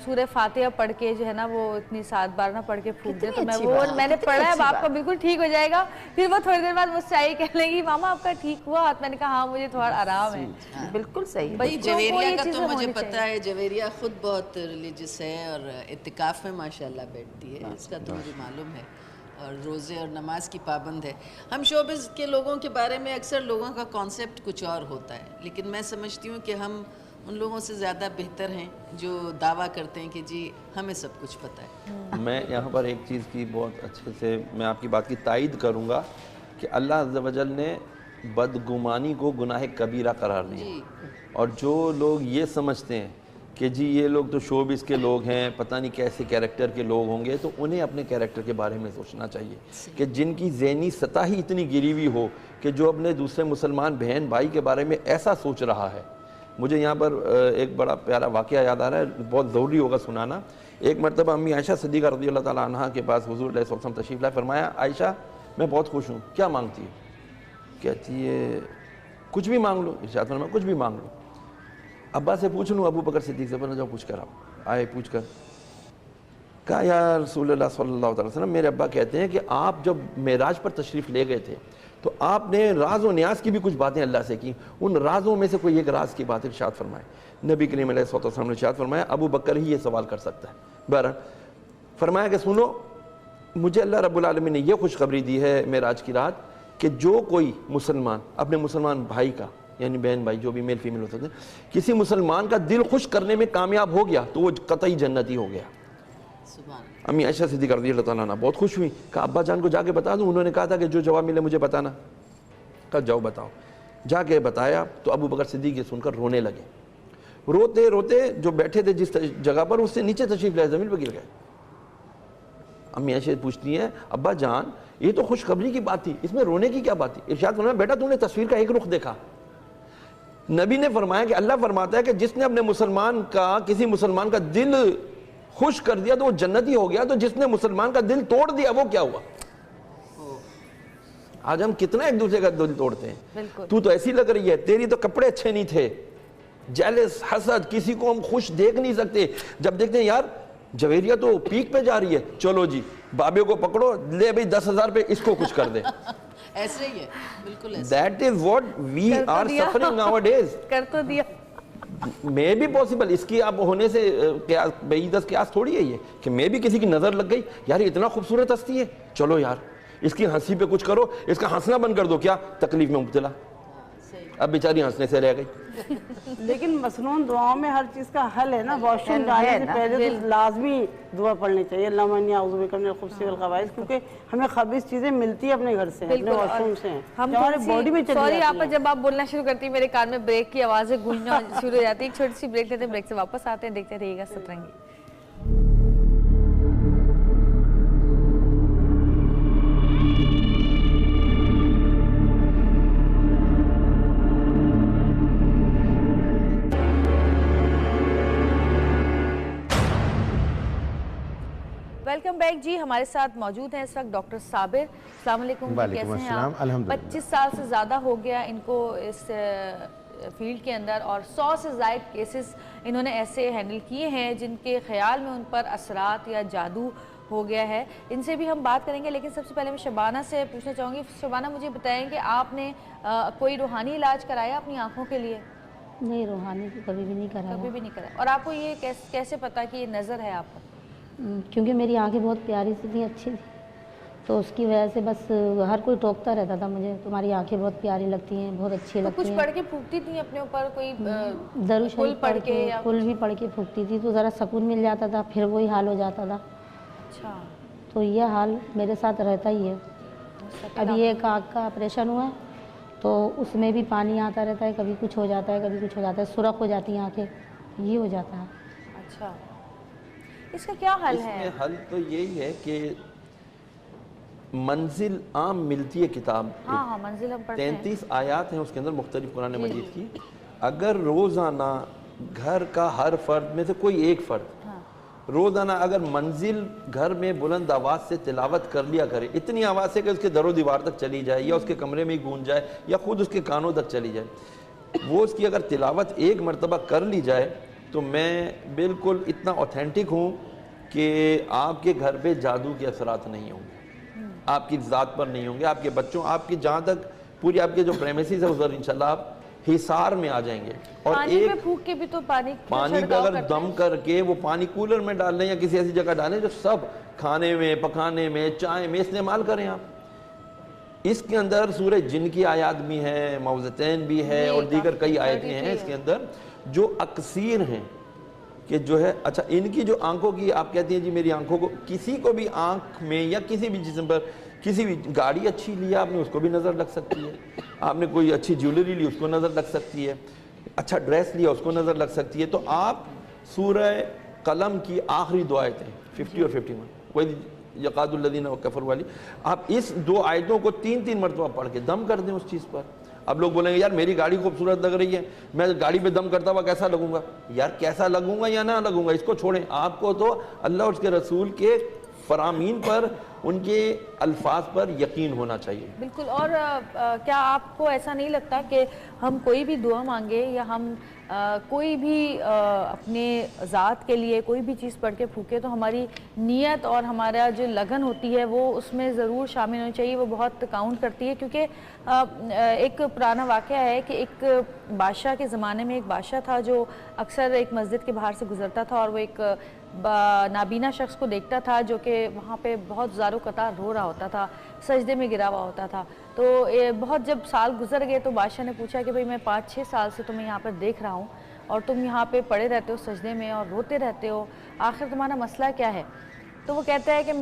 سورہ فاتحہ پڑھ کے جو ہے نا وہ اتنی 7 بار نہ پڑھ کے پھونک دے. تو میں نے پڑھا ہے، اب آپ کا بالکل ٹھیک ہو جائے گا. پھر وہ تھوڑی دیر بعد مجھ سے آئی کہنے لگی ماما آپ کا ٹھیک ہوا؟ میں نے کہا ہاں مجھے تھوڑا آرام ہے. بالکل صحیح. بھائی جویریہ کا تو مجھے پتا ہے، جویریہ خود بہت ریلیجس ہے اور اعتکاف میں ماشاءاللہ بیٹھتی ہے، اس کا تو مجھے معلوم ہے، اور روزے اور نماز کی پابند ہے. ہم شوبز کے لوگوں کے بارے میں اکثر لوگوں کا کانسیپٹ کچھ اور ہوتا ہے، لیکن میں سمجھتی ہوں کہ ہم ان لوگوں سے زیادہ بہتر ہیں جو دعویٰ کرتے ہیں کہ جی ہمیں سب کچھ پتہ ہے. میں یہاں پر ایک چیز کی بہت اچھے سے میں آپ کی بات کی تائید کروں گا کہ اللہ عز و جل نے بدگمانی کو گناہ کبیرہ قرار دیا، اور جو لوگ یہ سمجھتے ہیں کہ جی یہ لوگ تو شوبز کے لوگ ہیں، پتہ نہیں کیسے کیریکٹر کے لوگ ہوں گے، تو انہیں اپنے کیریکٹر کے بارے میں سوچنا چاہیے کہ جن کی ذہنی سطح ہی اتنی گری ہوئی ہو کہ جو اپنے دوسرے مسلمان بہن بھائی کے بارے میں ایسا سوچ رہا ہے. مجھے یہاں پر ایک بڑا پیارا واقعہ یاد آ رہا ہے، بہت ضروری ہوگا سنانا. ایک مرتبہ امی عائشہ صدیقہ رضی اللہ تعالیٰ عنہ کے پاس حضور علیہ السلام تشریف لائے. فرمایا عائشہ میں بہت خوش ہوں، کیا مانگتی ہے؟ کہتی ہے کچھ بھی مانگ لو. ارشاد فرمایا کچھ بھی مانگ لو. ابا سے پوچھ لوں؟ ابو بکر صدیق سے بنا جاؤ پوچھ کر آئے پوچھ کر. کہا یا رسول اللہ صلی اللہ علیہ وسلم میرے ابا کہتے ہیں کہ آپ جب معراج پر تشریف لے گئے تھے تو آپ نے راز و نیاز کی بھی کچھ باتیں اللہ سے کی، ان رازوں میں سے کوئی ایک راز کی بات ارشاد فرمائے. نبی کریم علیہ الصلوۃ والسلام نے ارشاد فرمایا ابو بکر ہی یہ سوال کر سکتا ہے. بہرحال فرمایا کہ سنو، مجھے اللہ رب العالمین نے یہ خوشخبری دی ہے معراج کی رات کہ جو کوئی مسلمان اپنے مسلمان بھائی کا، یعنی بہن بھائی جو بھی میل فیمیل ہو سکتے ہیں، کسی مسلمان کا دل خوش کرنے میں کامیاب ہو گیا تو وہ قطعی جنتی ہو گیا. امی عائشہ صدیقہ رضی اللہ تعالیٰ عنہ بہت خوش ہوئی. کہا ابا جان کو جا کے بتا دوں؟ انہوں نے کہا تھا کہ جو جواب ملے مجھے بتانا. کہا جاؤ بتاؤ. جا کے بتایا تو ابو بکر صدیق یہ سن کر رونے لگے. روتے روتے جو بیٹھے تھے جس جگہ پر اس سے نیچے تشریف لائے، زمین پہ گر گئے. امی عائشہ پوچھتی ہیں ابا جان یہ تو خوشخبری کی بات تھی، اس میں رونے کی کیا بات تھی؟ ارشاد فرمایا بیٹا تو نے تصویر کا ایک رخ دیکھا، نبی نے فرمایا کہ اللہ فرماتا ہے کہ جس نے اپنے کسی مسلمان کا دل خوش کر دیا تو وہ جنتی ہو گیا، تو جس نے مسلمان کا دل توڑ دیا وہ کیا ہوا؟ آج ہم کتنا ایک دوسرے کا دل توڑتے ہیں. تو ایسی لگ رہی ہے، تیری تو کپڑے اچھے نہیں تھے، جیلس، حسد، کسی کو ہم خوش دیکھ نہیں سکتے. جب دیکھتے ہیں یار جویریہ تو پیک پہ جا رہی ہے، چلو جی بابے کو پکڑو، لے بھئی 10,000 پہ اس کو کچھ کر دے. ایسے ہی ہے، بالکل ایسے. That is what we are suffering nowadays. کر تو دیا. میں بھی پاسبل، اس کی آپ ہونے سے بعیدت قیاس تھوڑی ہے یہ کہ میں بھی کسی کی نظر لگ گئی، یار اتنا خوبصورت ہستی ہے، چلو یار اس کی ہنسی پہ کچھ کرو، اس کا ہنسنا بند کر دو، کیا تکلیف میں مبتلا، اب بیچاری ہنسنے سے رہ گئی. لیکن مسنون دعاؤں میں ہر چیز کا حل ہے نا. واش روم جانے سے پہلے تو لازمی دعا پڑھنی چاہیے، اللہم انی اعوذ بک من الخبث والخبائث، کیونکہ ہمیں خبیث چیزیں ملتی ہیں اپنے گھر سے، اپنے واش روم سے، ہمارے باڈی میں چلی جاتی ہیں. سوری آپ جب آپ بولنا شروع کرتی ہیں میرے کان میں بریک کی آوازیں گونجنا شروع ہو جاتی ہے. ایک چھوٹی سی بریک لیتے ہیں، بریک سے واپس آتے ہیں، دیکھتے رہیے گا سترنگی. ویلکم بیک جی. ہمارے ساتھ موجود ہیں اس وقت ڈاکٹر صابر. السلام علیکم. کیسے ہیں آپ؟ 25 سال سے زیادہ ہو گیا ان کو اس فیلڈ کے اندر، اور 100 سے زائد کیسز انہوں نے ایسے ہینڈل کیے ہیں جن کے خیال میں ان پر اثرات یا جادو ہو گیا ہے. ان سے بھی ہم بات کریں گے، لیکن سب سے پہلے میں شبانہ سے پوچھنا چاہوں گی. شبانہ مجھے بتائیں کہ آپ نے کوئی روحانی علاج کرایا اپنی آنکھوں کے لیے؟ نہیں، روحانی کبھی بھی نہیں کرایا. کبھی بھی نہیں کرایا. اور آپ کو یہ کیسے پتا کہ یہ نظر ہے آپ پر؟ کیونکہ میری آنکھیں بہت پیاری سی تھیں، اچھی تھی، تو اس کی وجہ سے بس ہر کوئی ٹوکتا رہتا تھا مجھے، تمہاری آنکھیں بہت پیاری لگتی ہیں، بہت اچھی لگتی ہیں. کچھ پڑھ کے پھونکتی تھیں اپنے اوپر؟ کوئی درود شریف پڑھ کے، کل بھی پڑھ کے پھونکتی تھی تو ذرا سکون مل جاتا تھا، پھر وہی حال ہو جاتا تھا. اچھا. تو یہ حال میرے ساتھ رہتا ہی ہے. ابھی ایک آنکھ کا آپریشن ہوا ہے تو اس میں بھی پانی آتا رہتا ہے، کبھی کچھ ہو جاتا ہے، کبھی کچھ ہو جاتا ہے، سرخ ہو جاتی ہیں آنکھیں، یہ ہو جاتا ہے. اچھا. اس کا کیا حل ہے؟ اس میں حل تو یہی ہے کہ منزل عام ملتی ہے کتاب. ہاں منزل ہم پڑھتے ہیں. 33 آیات ہیں اس کے اندر مختلف قرآن مجید کی. اگر روزانہ گھر کا ہر فرد میں سے کوئی ایک فرد روزانہ اگر منزل گھر میں بلند آواز سے تلاوت کر لیا کرے، اتنی آواز سے کہ اس کے در و دیوار تک چلی جائے، یا اس کے کمرے میں ہی گونج جائے، یا خود اس کے کانوں تک چلی جائے، وہ اس کی اگر تلاوت ایک مرتبہ کر لی جائے تو میں بالکل اتنا اوتھینٹک ہوں کہ آپ کے گھر پہ جادو کے اثرات نہیں ہوں گے، آپ کی ذات پر نہیں ہوں گے، آپ کے بچوں، آپ کی جہاں تک پوری آپ کے جو پریمیسز ہے ادھر انشاءاللہ آپ حصار میں آ جائیں گے. اور پانی پہ پھونک کے بھی تو پانی پہ اگر دم کر کے وہ پانی کولر میں ڈال لیں یا کسی ایسی جگہ ڈالیں جو سب کھانے میں، پکانے میں، چائے میں استعمال کریں آپ. اس کے اندر سورہ جن کی آیات بھی ہیں، معوذتین بھی ہے، اور دیگر کئی آیتیں ہیں اس کے اندر جو اکثیر ہیں کہ جو ہے. اچھا، ان کی جو آنکھوں کی آپ کہتی ہیں جی میری آنکھوں کو، کسی کو بھی آنکھ میں یا کسی بھی جسم پر، کسی بھی گاڑی اچھی لی آپ نے اس کو بھی نظر لگ سکتی ہے، آپ نے کوئی اچھی جیولری لی اس کو نظر لگ سکتی ہے، اچھا ڈریس لیا اس کو نظر لگ سکتی ہے. تو آپ سورہ قلم کی آخری دو آیتیں 50 اور 51 وہی یقاد الذین کفروا والی، آپ اس دو آیتوں کو 3 مرتبہ پڑھ کے دم کر دیں اس چیز پر. اب لوگ بولیں گے یار میری گاڑی خوبصورت لگ رہی ہے، میں گاڑی پہ دم کرتا ہوا کیسا لگوں گا؟ یار کیسا لگوں گا یا نہ لگوں گا اس کو چھوڑیں، آپ کو تو اللہ اور اس کے رسول کے فرامین پر، ان کے الفاظ پر یقین ہونا چاہیے. بالکل. اور کیا آپ کو ایسا نہیں لگتا کہ ہم کوئی بھی دعا مانگے یا ہم کوئی بھی اپنے ذات کے لیے کوئی بھی چیز پڑھ کے پھونکے تو ہماری نیت اور ہمارا جو لگن ہوتی ہے وہ اس میں ضرور شامل ہونی چاہیے، وہ بہت کاؤنٹ کرتی ہے. کیونکہ ایک پرانا واقعہ ہے کہ ایک بادشاہ کے زمانے میں ایک بادشاہ تھا جو اکثر ایک مسجد کے باہر سے گزرتا تھا اور وہ ایک نابینا شخص کو دیکھتا تھا جو کہ وہاں پہ بہت زار و قطار رو رہا ہوتا تھا، سجدے میں گرا ہوا ہوتا تھا. تو بہت جب سال گزر گئے تو بادشاہ نے پوچھا کہ بھئی میں 5-6 سال سے تمہیں یہاں پر دیکھ رہا ہوں اور تم یہاں پہ پڑے رہتے ہو سجدے میں اور روتے رہتے ہو، آخر تمہارا مسئلہ کیا ہے؟ تو وہ کہتا ہے کہ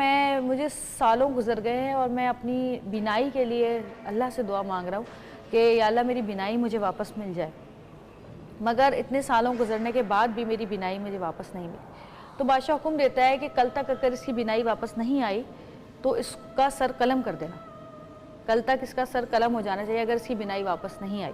مجھے سالوں گزر گئے ہیں اور میں اپنی بینائی کے لیے اللہ سے دعا مانگ رہا ہوں کہ یا اللہ میری بینائی مجھے واپس مل جائے، مگر اتنے سالوں گزرنے کے بعد بھی میری بینائی مجھے واپس نہیں ملی. تو بادشاہ حکم دیتا ہے کہ کل تک اگر اس کی بینائی واپس نہیں آئی تو اس کا سر قلم کر دینا، کل تک اس کا سر قلم ہو جانا چاہیے اگر اس کی بینائی واپس نہیں آئی.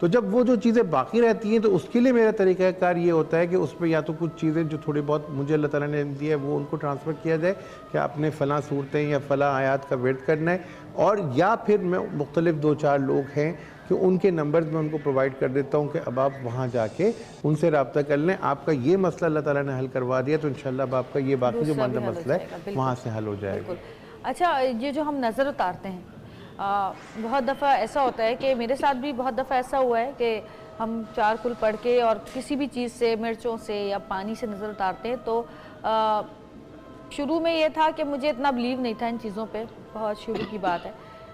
تو جب وہ جو چیزیں باقی رہتی ہیں تو اس کے لیے میرا طریقہ کار یہ ہوتا ہے کہ اس پہ یا تو کچھ چیزیں جو تھوڑی بہت مجھے اللہ تعالیٰ نے دی ہے وہ ان کو ٹرانسفر کیا جائے کہ آپ نے فلاں صورتیں یا فلاں آیات کا ورد کرنا ہے، اور یا پھر میں مختلف 2-4 لوگ ہیں کہ ان کے نمبرز میں ان کو پرووائڈ کر دیتا ہوں کہ اب آپ وہاں جا کے ان سے رابطہ کر لیں، آپ کا یہ مسئلہ اللہ تعالیٰ نے حل کروا دیا تو انشاءاللہ اب آپ کا یہ باقی جو بندہ مسئلہ ہے وہاں سے حل ہو جائے گا۔ اچھا، یہ جو ہم نظر اتارتے ہیں بہت دفعہ ایسا ہوتا ہے کہ میرے ساتھ بھی بہت دفعہ ایسا ہوا ہے کہ ہم 4 کل پڑھ کے اور کسی بھی چیز سے، مرچوں سے یا پانی سے نظر اتارتے ہیں تو شروع میں یہ تھا کہ مجھے اتنا بلیو نہیں تھا ان چیزوں پہ، بہت شروع کی بات ہے،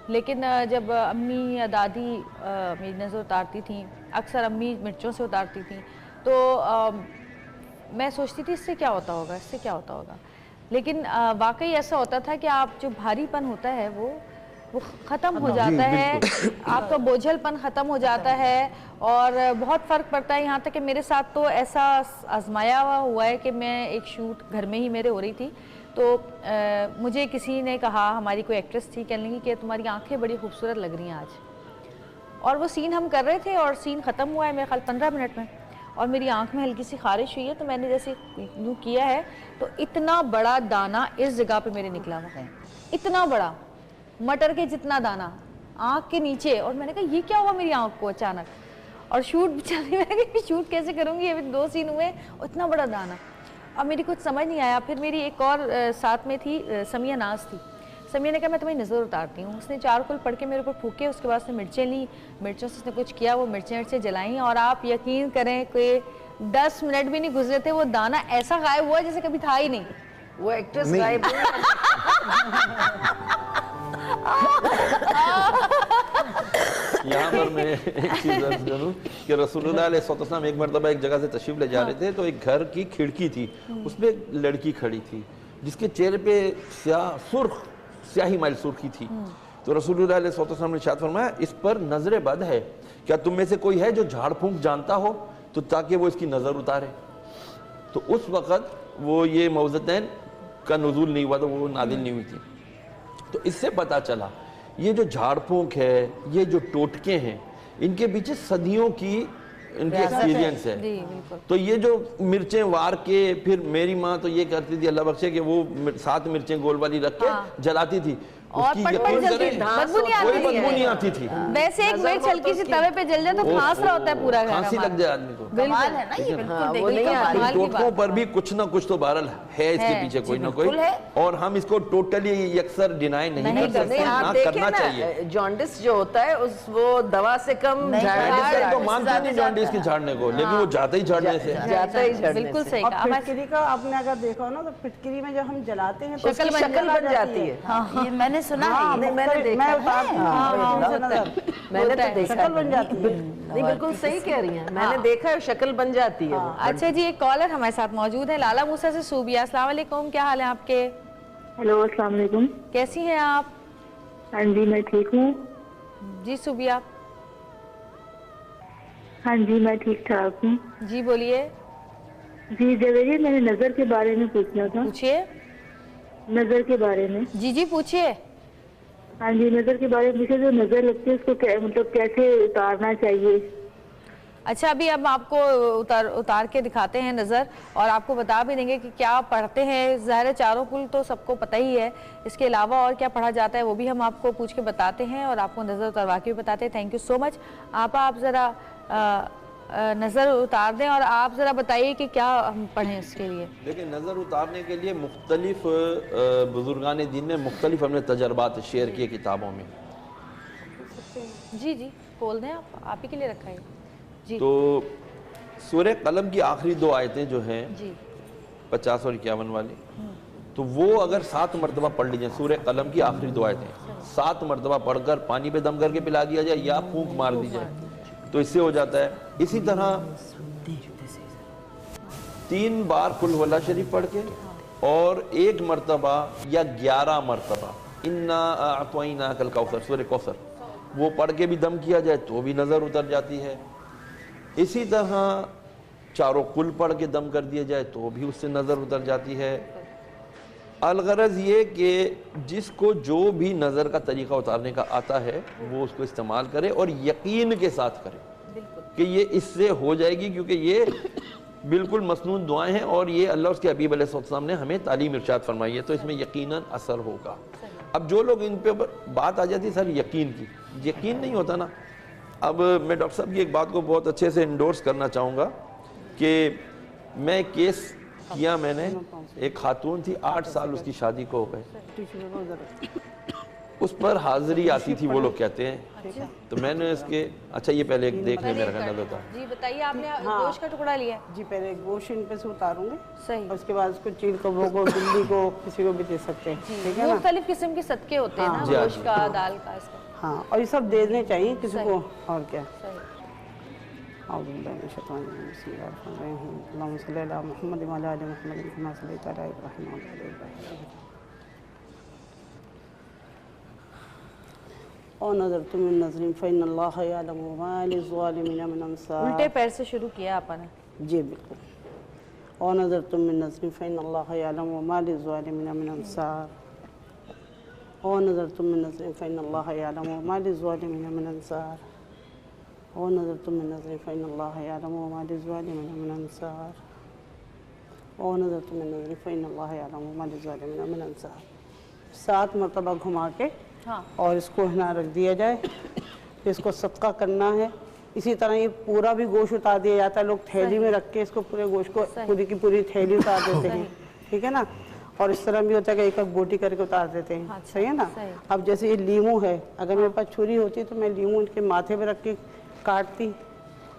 لیکن جب امی یا دادی میری نظر اتارتی تھیں، اکثر امی مرچوں سے اتارتی تھیں، تو میں سوچتی تھی اس سے کیا ہوتا ہوگا، اس سے کیا ہوتا ہوگا، لیکن واقعی ایسا ہوتا تھا کہ آپ جو بھاری پن ہوتا ہے وہ ختم ہو جاتا ہے، آپ کا بوجھل پن ختم ہو جاتا ہے اور بہت فرق پڑتا ہے۔ یہاں تک کہ میرے ساتھ تو ایسا آزمایا ہوا ہے کہ میں ایک شوٹ گھر میں ہی میرے ہو رہی تھی تو مجھے کسی نے کہا، ہماری کوئی ایکٹریس تھی، کہنے لگی کہ تمہاری آنکھیں بڑی خوبصورت لگ رہی ہیں آج، اور وہ سین ہم کر رہے تھے اور سین ختم ہوا ہے میرے خیال 15 منٹ میں، اور میری آنکھ میں ہلکی سی خارش ہوئی ہے تو میں نے جیسے یوں کیا ہے تو اتنا بڑا دانہ اس جگہ پہ میرے نکلا ہوا ہے، اتنا بڑا، مٹر کے جتنا دانہ آنکھ کے نیچے، اور میں نے کہا یہ کیا ہوا میری آنکھ کو اچانک، اور شوٹ چلی، میں نے کہا شوٹ کیسے کروں گی، یہ 2 سین ہوئے اور اتنا بڑا دانہ، اب میری کچھ سمجھ نہیں آیا۔ پھر میری ایک اور ساتھ میں تھی سمیہ ناز تھی، سمیہ نے کہا میں تمہیں نظر اتارتی ہوں، اس نے 4 کل پڑھ کے میرے اوپر پھونکے، اس کے بعد اس نے مرچیں لیں، مرچوں سے اس نے کچھ کیا، وہ مرچیں جلائیں، اور آپ یقین کریں کہ 10 منٹ بھی نہیں گزرے تھے وہ دانہ ایسا غائب ہوا جیسے کبھی تھا ہی نہیں۔ وہ ایکٹریس غائب یہاں پر میں ایک چیز عرض کروں کہ رسول اللہ علیہ وسلم ایک مرتبہ ایک جگہ سے تشریف لے جا رہے تھے تو ایک گھر کی کھڑکی تھی، اس پہ ایک لڑکی کھڑی تھی جس کے چہرے پہ سیاہی مائل سرخی تھی، تو رسول اللہ علیہ وسلم نے ارشاد فرمایا اس پر نظر بد ہے، کیا تم میں سے کوئی ہے جو جھاڑ پھونک جانتا ہو تو تاکہ وہ اس کی نظر اتارے؟ تو اس وقت وہ یہ موعظتین کا نزول نہیں ہوا، تو وہ نازل نہیں ہوئی تھی۔ تو اس سے پتہ چلا یہ جو جھاڑ پھونک ہے، یہ جو ٹوٹکے ہیں، ان کے پیچھے صدیوں کی ان کی ایکسپیرینس ہے۔ تو یہ جو مرچیں وار کے، پھر میری ماں تو یہ کرتی تھی اللہ بخشے کہ وہ 7 مرچیں گول والی رکھ کے جلاتی تھی، اور پٹ پٹ جلتی تھی، بدبو نہیں آتی تھی، ویسے ایک مرچ ہلکی سی توے پہ جل جائے تو کھانس رہا ہوتا ہے پورا گھر، کھانسی لگ جائے آدمی کو۔ کمال ہے نا یہ، بالکل دیکھیں ٹوٹکوں پر بھی کچھ نہ کچھ تو بہرحال ہے اس کے پیچھے کوئی نہ کوئی، اور ہم اس کو ٹوٹلی یکسر ڈینائی نہیں کر سکتے، نہ کرنا چاہیے۔ جانڈس جو ہوتا ہے وہ دوا سے کم تو مانتے نہیں جانڈس کی جھاڑنے کو، لیکن وہ جاتا ہی جھاڑنے سے، بالکل صحیح کہا۔ پھٹکری کا آپ نے اگر دیکھا ہو نا تو پھٹکری میں جب ہم جلاتے ہیں تو شکل بن جاتی ہے، یہ میں نے سنا ہے، میں نے دیکھا میں نے تو دیکھا، شکل بن جاتی ہے، نہیں بالکل صحیح کہہ رہی ہیں، میں نے دیکھا ہے شکل بن جاتی ہے۔ اچھا جی، ایک کالر ہمارے ساتھ موجود ہے لالا موسیٰ سے صوبیہ۔ السلام علیکم، کیا حال ہے آپ کے؟ ہیلو، السلام علیکم، کیسی ہیں آپ؟ ہاں جی میں ٹھیک ہوں۔ جی صوبیہ، ہاں جی میں ٹھیک ٹھاک ہوں۔ جی بولیے۔ جی جویریہ، میں نے نظر کے بارے میں پوچھنا تھا۔ پوچھئے۔ نظر کے بارے میں؟ جی پوچھئے۔ ہاں جی، نظر کے بارے میں مجھے جو نظر لگتی ہے اس کو مطلب کیسے اتارنا چاہیے؟ اچھا، ابھی ہم آپ کو اتار کے دکھاتے ہیں نظر، اور آپ کو بتا بھی دیں گے کہ کیا پڑھتے ہیں۔ ظاہر 4 کل تو سب کو پتہ ہی ہے، اس کے علاوہ اور کیا پڑھا جاتا ہے وہ بھی ہم آپ کو پوچھ کے بتاتے ہیں اور آپ کو نظر اتروا کے بھی بتاتے ہیں۔ تھینک یو سو مچ۔ آپ ذرا نظر اتار دیں اور آپ ذرا بتائیے کہ کیا ہم پڑھیں اس کے لیے۔ لیکن نظر اتارنے کے لیے مختلف بزرگان دین نے مختلف ہم نے تجربات شیئر کیے کتابوں میں۔ جی کھول دیں، آپ ہی کے لیے رکھا ہے جی۔ تو سورہ قلم کی آخری 2 آیتیں جو ہیں 50 اور 51 والی، تو وہ اگر 7 مرتبہ پڑھ لی جائیں، سورہ قلم کی آخری 2 آیتیں 7 مرتبہ پڑھ کر پانی پہ دم کر کے پلا دیا جائے یا پھونک مار دی جائے تو اس سے ہو جاتا ہے۔ اسی طرح 3 بار قل ہو اللہ شریف پڑھ کے اور 1 مرتبہ یا 11 مرتبہ انا اعطیناک الکوثر، سورہ کوثر، وہ پڑھ کے بھی دم کیا جائے تو بھی نظر اتر جاتی ہے۔ اسی طرح 4 قل پڑھ کے دم کر دیا جائے تو بھی اس سے نظر اتر جاتی ہے۔ الغرض یہ کہ جس کو جو بھی نظر کا طریقہ اتارنے کا آتا ہے وہ اس کو استعمال کرے اور یقین کے ساتھ کرے۔ کہ یہ اس سے ہو جائے گی، کیونکہ یہ بالکل مسنون دعائیں ہیں اور یہ اللہ اور اس کے حبیب علیہ السلام نے ہمیں تعلیم ارشاد فرمائی ہے، تو اس میں یقیناً اثر ہوگا۔ اب جو لوگ ان پہ بات آ جاتی ہے سر یقین کی، یقین نہیں ہوتا نا۔ اب میں ڈاکٹر صاحب کی ایک بات کو بہت اچھے سے انڈورس کرنا چاہوں گا کہ میں ایک کیس کیا، میں نے ایک خاتون تھی 8 سال اس کی شادی کو ہو گئے، اس پر حاضری آتی تھی وہ لوگ کہتے ہیں، تو میں نے اس کے اچھا یہ پہلے ایک دیکھ لیں میرا خیال ہوتا ہے۔ جی بتائیے، آپ نے گوشت کا ٹکڑا لیا ہے؟ جی پہلے گوشت ان پہ سے اتاروں گے، صحیح، اور اس کے بعد اس کو چیل کبوں کو، بلی کو، کسی کو بھی دے سکتے ہیں، ٹھیک ہے نا۔ مختلف قسم کے صدقے ہوتے ہیں نا، گوشت کا، دال کا، اس کا۔ ہاں، اور یہ سب دینے چاہیے کسی کو، اور کیا۔ صحیح۔ اعوذ باللہ من الشیطان الرجیم، بسم اللہ الرحمن الرحیم، اللہم صلی علی محمد وعلی آل محمد کما صلیت علی ابراہیم وعلی آل ابراہیم۔ اور نظرتم من نظر فإن اللہ یعلم ما للظالمین من انصار۔ الٹے پیر سے شروع کیا آپ نے؟ جی بالکل۔ اور نظرتم من نظر فإن اللہ یعلم ما للظالمین من انصار۔ اور نظرتم من نظر فإن اللہ یعلم ما للظالمین من انصار۔ اور نظرتم من نظر فإن اللہ یعلم ما للظالمین من انصار۔ اور نظرتم من نظر فإن اللہ یعلم ما للظالمین من انصار۔ 7 مرتبہ گھما کے اور اس کو یہاں رکھ دیا جائے، پھر اس کو صدقہ کرنا ہے۔ اسی طرح یہ پورا بھی گوشت اتار دیا جاتا ہے، لوگ تھیلی میں رکھ کے اس کو پورے گوشت کو پوری کی پوری تھیلی اتار دیتے ہیں، ٹھیک ہے نا۔ اور اس طرح بھی ہوتا ہے کہ ایک بوٹی کر کے اتار دیتے ہیں، صحیح ہے نا۔ اب جیسے یہ لیمو ہے، اگر میرے پاس چھری ہوتی تو میں لیمو ان کے ماتھے پہ رکھ کے کاٹتی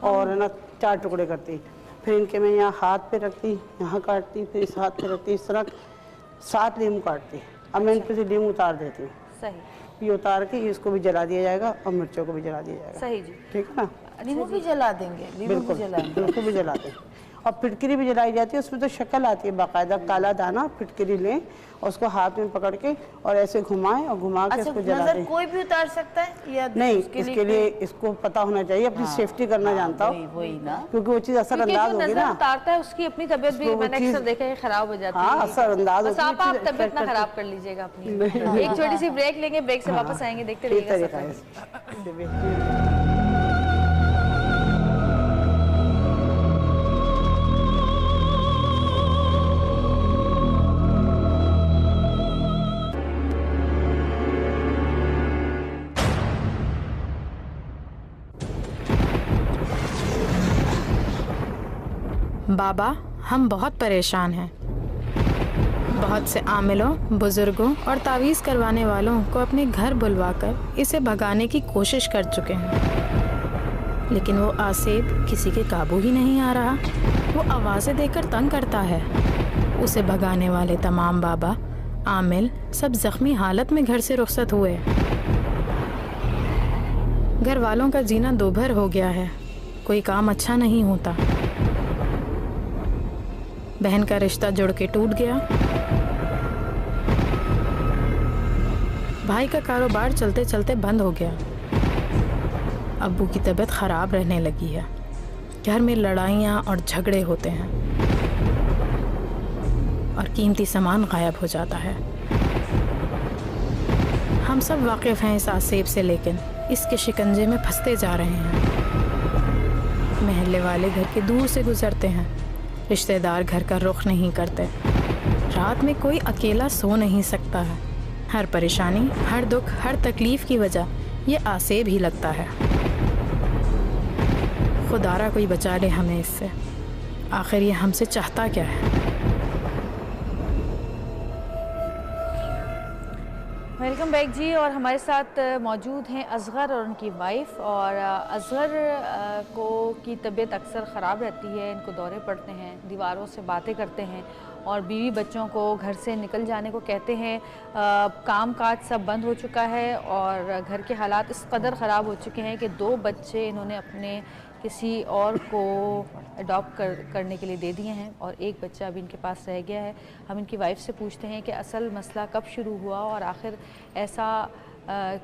اور ہے نا 4 ٹکڑے کرتی، پھر ان کے میں یہاں ہاتھ پہ رکھتی، یہاں کاٹتی، پھر اس ہاتھ پہ رکھتی، اس طرح 7 لیمو کاٹتی۔ اب میں ان پہ سے لیمو اتار دیتی ہوں، صحیح، یہ اتار کے اس کو بھی جلا دیا جائے گا اور مرچوں کو بھی جلا دیا جائے گا، صحیح جی، ٹھیک ہے نا۔ لیمو بھی جلا دیں گے، بالکل بالکل بھی جلاتے ہیں۔ اور پھٹکری بھی جلائی جاتی ہے، اس میں تو شکل آتی ہے باقاعدہ، کالا دانہ پھٹکری لیں اور اس کو ہاتھ میں پکڑ کے اور ایسے گھمائیں اور گھما کے اس کو جلا نظر دیں۔ کوئی بھی اتار سکتا ہے یا نہیں، اس کے لیے اس کو پتہ ہونا چاہیے، اپنی سیفٹی کرنا جانتا ہو، وہی نا، کیونکہ وہ چیز اثر انداز ہوگی نظر نا۔ اتارتا ہے اس کی اپنی طبیعت بھی میں نے اکثر دیکھا ہے خراب ہو جاتی ہے، ہاں اثر انداز بس آپ طبیعت نہ خراب کر لیجیے گا اپنی۔ ایک چھوٹی سی بریک لیں گے، بریک سے واپس آئیں گے، دیکھتے رہیے گا۔ بابا ہم بہت پریشان ہیں، بہت سے عاملوں، بزرگوں اور تعویذ کروانے والوں کو اپنے گھر بلوا کر اسے بھگانے کی کوشش کر چکے ہیں، لیکن وہ آسیب کسی کے قابو ہی نہیں آ رہا۔ وہ آوازیں دے کر تنگ کرتا ہے۔ اسے بھگانے والے تمام بابا، عامل سب زخمی حالت میں گھر سے رخصت ہوئے۔ گھر والوں کا جینا دوبھر ہو گیا ہے، کوئی کام اچھا نہیں ہوتا۔ بہن کا رشتہ جڑ کے ٹوٹ گیا، بھائی کا کاروبار چلتے چلتے بند ہو گیا، ابو کی طبیعت خراب رہنے لگی ہے، گھر میں لڑائیاں اور جھگڑے ہوتے ہیں اور قیمتی سامان غائب ہو جاتا ہے۔ ہم سب واقف ہیں اس آسیب سے، لیکن اس کے شکنجے میں پھنستے جا رہے ہیں۔ محلے والے گھر کے دور سے گزرتے ہیں، رشتہ دار گھر کا رخ نہیں کرتے، رات میں کوئی اکیلا سو نہیں سکتا ہے۔ ہر پریشانی، ہر دکھ، ہر تکلیف کی وجہ یہ آسیب ہی لگتا ہے۔ خدا را کوئی بچا لے ہمیں اس سے، آخر یہ ہم سے چاہتا کیا ہے؟ ویلکم بیک جی، اور ہمارے ساتھ موجود ہیں اصغر اور ان کی وائف، اور اصغر کی طبیعت اکثر خراب رہتی ہے، ان کو دورے پڑتے ہیں، دیواروں سے باتیں کرتے ہیں اور بیوی بچوں کو گھر سے نکل جانے کو کہتے ہیں۔ کام کاج سب بند ہو چکا ہے اور گھر کے حالات اس قدر خراب ہو چکے ہیں کہ 2 بچے انہوں نے اپنے کسی اور کو اڈاپٹ کرنے کے لیے دے دیے ہیں اور 1 بچہ ابھی ان کے پاس رہ گیا ہے۔ ہم ان کی وائف سے پوچھتے ہیں کہ اصل مسئلہ کب شروع ہوا اور آخر ایسا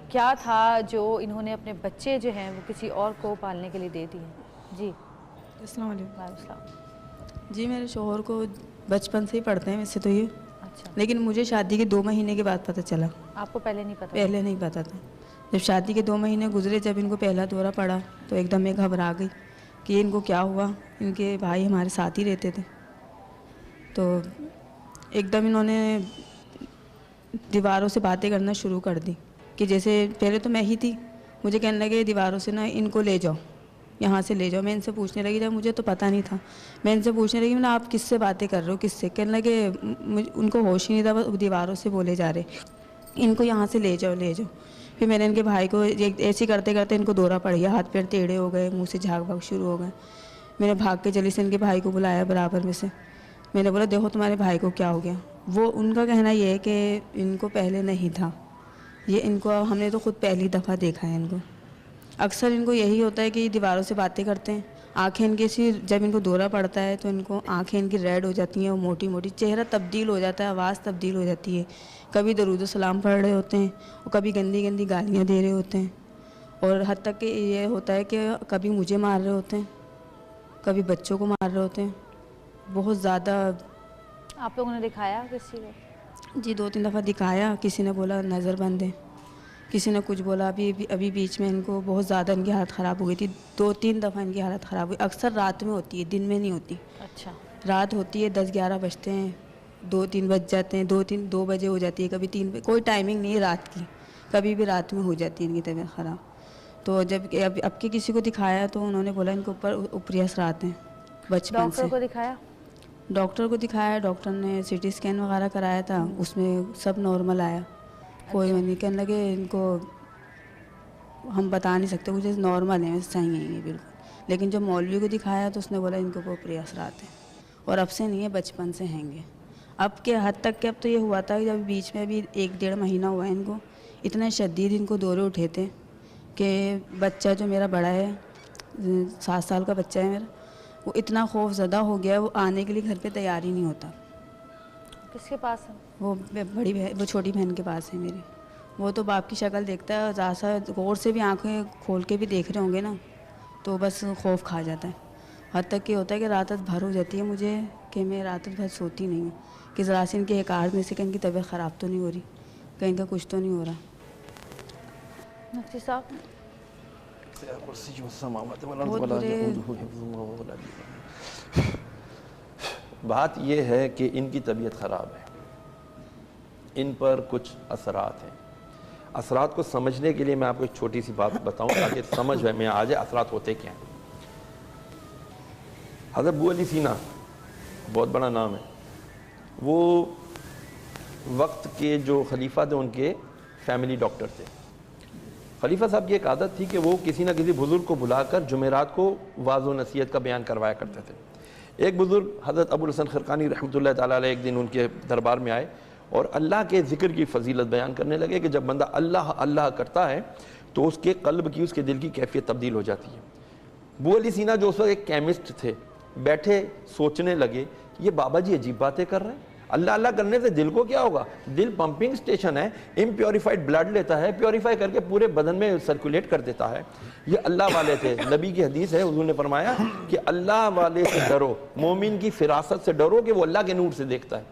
کیا تھا جو انہوں نے اپنے بچے جو ہیں وہ کسی اور کو پالنے کے لیے دے دیے ہیں۔ جی السلام علیکم۔ وعلیکم السلام۔ جی میرے شوہر کو بچپن سے ہی پڑھتے ہیں ویسے تو یہ، اچھا، لیکن مجھے شادی کے 2 مہینے کے بعد پتہ چلا۔ آپ کو پہلے نہیں پتا؟ پہلے نہیں پتا تھا۔ جب شادی کے 2 مہینے گزرے، جب ان کو پہلا دورہ پڑا تو ایک دم میں گھبرا گئی کہ ان کو کیا ہوا. ان کے بھائی ہمارے ساتھ ہی رہتے تھے. تو ایک دم انہوں نے دیواروں سے باتیں کرنا شروع کر دی کہ جیسے پہلے تو میں ہی تھی, مجھے کہنے لگے دیواروں سے نا ان کو لے جاؤ, یہاں سے لے جاؤ. میں ان سے پوچھنے لگی, جب مجھے تو پتہ نہیں تھا, میں ان سے پوچھنے لگی میں آپ کس سے باتیں کر رہے ہو, کس سے؟ کہنے لگے ان کو ہوش ہی نہیں تھا, بس دیواروں سے بولے جا رہے ان کو یہاں سے لے جاؤ لے جاؤ. پھر میں نے ان کے بھائی کو ایسے کرتے کرتے ان کو دورہ پڑ گیا, ہاتھ پیر ٹیڑھے ہو گئے, منہ سے جھاگ بھاگ شروع ہو گئے. میں نے بھاگ کے چلی سے ان کے بھائی کو بلایا برابر میں سے. میں نے بولا دیکھو تمہارے بھائی کو کیا ہو گیا. وہ ان کا کہنا یہ ہے کہ ان کو پہلے نہیں تھا, یہ ان کو ہم نے تو خود پہلی دفعہ دیکھا ہے. ان کو اکثر ان کو یہی ہوتا ہے کہ یہ دیواروں سے باتیں کرتے ہیں, آنکھیں ان کی سی, جب ان کو دورہ پڑتا ہے تو ان کو آنکھیں ان کی ریڈ ہو جاتی ہیں, وہ موٹی موٹی, چہرہ تبدیل ہو جاتا ہے, آواز تبدیل ہو جاتی ہے. کبھی درود و سلام پڑھ رہے ہوتے ہیں اور کبھی گندی گندی گالیاں دے رہے ہوتے ہیں. اور حد تک کہ یہ ہوتا ہے کہ کبھی مجھے مار رہے ہوتے ہیں, کبھی بچوں کو مار رہے ہوتے ہیں. بہت زیادہ. آپ لوگوں نے دکھایا کسی کو؟ جی 2-3 دفعہ دکھایا. کسی نے بولا نظر بند ہے, کسی نے کچھ بولا. ابھی بیچ میں ان کو بہت زیادہ ان کی حالت خراب ہو گئی تھی. 2-3 دفعہ ان کی حالت خراب ہوئی. اکثر رات میں ہوتی ہے, دن میں نہیں ہوتی. اچھا. رات ہوتی ہے, 10-11 بجتے ہیں, 2-3 بج جاتے ہیں, 2 بجے ہو جاتی ہے, کبھی 3 بجے. کوئی ٹائمنگ نہیں ہے رات کی, کبھی بھی رات میں ہو جاتی ہے ان کی طبیعت خراب. تو جب اب کے کسی کو دکھایا تو انہوں نے بولا ان کے اوپر اوپری اثرات ہیں بچپن سے. ڈاکٹر کو دکھایا؟ ڈاکٹر کو دکھایا, ڈاکٹر نے سی ٹی اسکین وغیرہ کرایا تھا, اس میں سب نارمل آیا. کوئی نہیں, کہنے لگے ان کو ہم بتا نہیں سکتے, کچھ نارمل ہیں, صحیح ہیں یہ بالکل. لیکن جب مولوی کو دکھایا تو اس نے بولا ان کو اوپری اثرات ہیں, اور اب سے نہیں ہے, بچپن سے ہیں گے. اب کے حد تک کہ اب تو یہ ہوا تھا کہ جب بیچ میں ابھی 1-1.5 مہینہ ہوا ہے ان کو, اتنا شدید ان کو دورے اٹھے تھے کہ بچہ جو میرا بڑا ہے, 7 سال کا بچہ ہے میرا, وہ اتنا خوف زدہ ہو گیا, وہ آنے کے لیے گھر پہ تیار ہی نہیں ہوتا. کس کے پاس ہے وہ؟ بڑی بہن, وہ چھوٹی بہن کے پاس ہے میری. وہ تو باپ کی شکل دیکھتا ہے, ذرا سا غور سے بھی آنکھیں کھول کے بھی دیکھ رہے ہوں گے نا تو بس خوف کھا جاتا ہے. حد تک یہ ہوتا ہے کہ رات بھر ہو جاتی ہے مجھے کہ میں رات بھر سوتی نہیں ہوں کہ ذرا سے ان کے ایک آدھ میں سے کہ ان کی طبیعت خراب تو نہیں ہو رہی, کہیں کا کچھ تو نہیں ہو رہا. مفتی صاحب بات یہ ہے کہ ان کی طبیعت خراب ہے, ان پر کچھ اثرات ہیں. اثرات کو سمجھنے کے لیے میں آپ کو ایک چھوٹی سی بات بتاؤں تاکہ سمجھ میں آ جائے اثرات ہوتے کیا ہیں. حضرت ابو علی سینا بہت بڑا نام ہے, وہ وقت کے جو خلیفہ تھے ان کے فیملی ڈاکٹر تھے. خلیفہ صاحب کی ایک عادت تھی کہ وہ کسی نہ کسی بزرگ کو بلا کر جمعرات کو واعظ و نصیحت کا بیان کروایا کرتے تھے. ایک بزرگ حضرت ابو الحسن خرقانی رحمۃ اللہ تعالیٰ علیہ ایک دن ان کے دربار میں آئے اور اللہ کے ذکر کی فضیلت بیان کرنے لگے کہ جب بندہ اللہ اللہ کرتا ہے تو اس کے قلب کی, اس کے دل کی کیفیت تبدیل ہو جاتی ہے. ابو علی سینا جو اس وقت ایک کیمسٹ تھے, بیٹھے سوچنے لگے یہ بابا جی عجیب باتیں کر رہے ہیں, اللہ اللہ کرنے سے دل کو کیا ہوگا؟ دل پمپنگ سٹیشن ہے, امپیوریفائڈ بلڈ لیتا ہے, پیوریفائی کر کے پورے بدن میں سرکولیٹ کر دیتا ہے. یہ اللہ والے تھے. نبی کی حدیث ہے, حضور نے فرمایا کہ اللہ والے سے ڈرو, مومن کی فراست سے ڈرو کہ وہ اللہ کے نور سے دیکھتا ہے.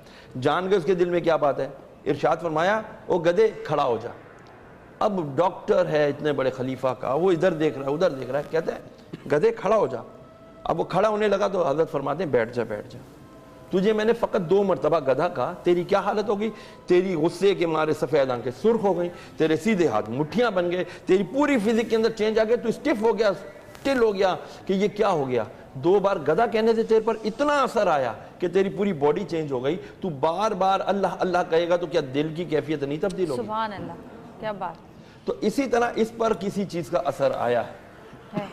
جان گئے اس کے دل میں کیا بات ہے. ارشاد فرمایا او گدھے کھڑا ہو جا. اب ڈاکٹر ہے اتنے بڑے خلیفہ کا, وہ ادھر دیکھ رہا ہے ادھر دیکھ رہا ہے, کہتے ہیں گدھے کھڑا ہو جا. اب وہ کھڑا ہونے لگا تو حضرت فرماتے ہیں بیٹھ جا بیٹھ جا. تجھے میں نے فقط 2 مرتبہ گدھا کہا, تیری کیا حالت ہوگی؟ تیری غصے کے مارے سفید آنکھیں سرخ ہو گئیں, تیرے سیدھے ہاتھ مٹھیاں بن گئے, تیری پوری فزک کے اندر چینج آ گیا, تو اسٹف ہو گیا, اسٹل ہو گیا کہ یہ کیا ہو گیا. 2 بار گدھا کہنے سے تیرے پر اتنا اثر آیا کہ تیری پوری باڈی چینج ہو گئی. تو بار بار اللہ اللہ کہے گا تو کیا دل کی کیفیت نہیں تبدیل ہوگی؟ سبحان اللہ, کیا بات. تو اسی طرح اس پر کسی چیز کا اثر آیا ہے.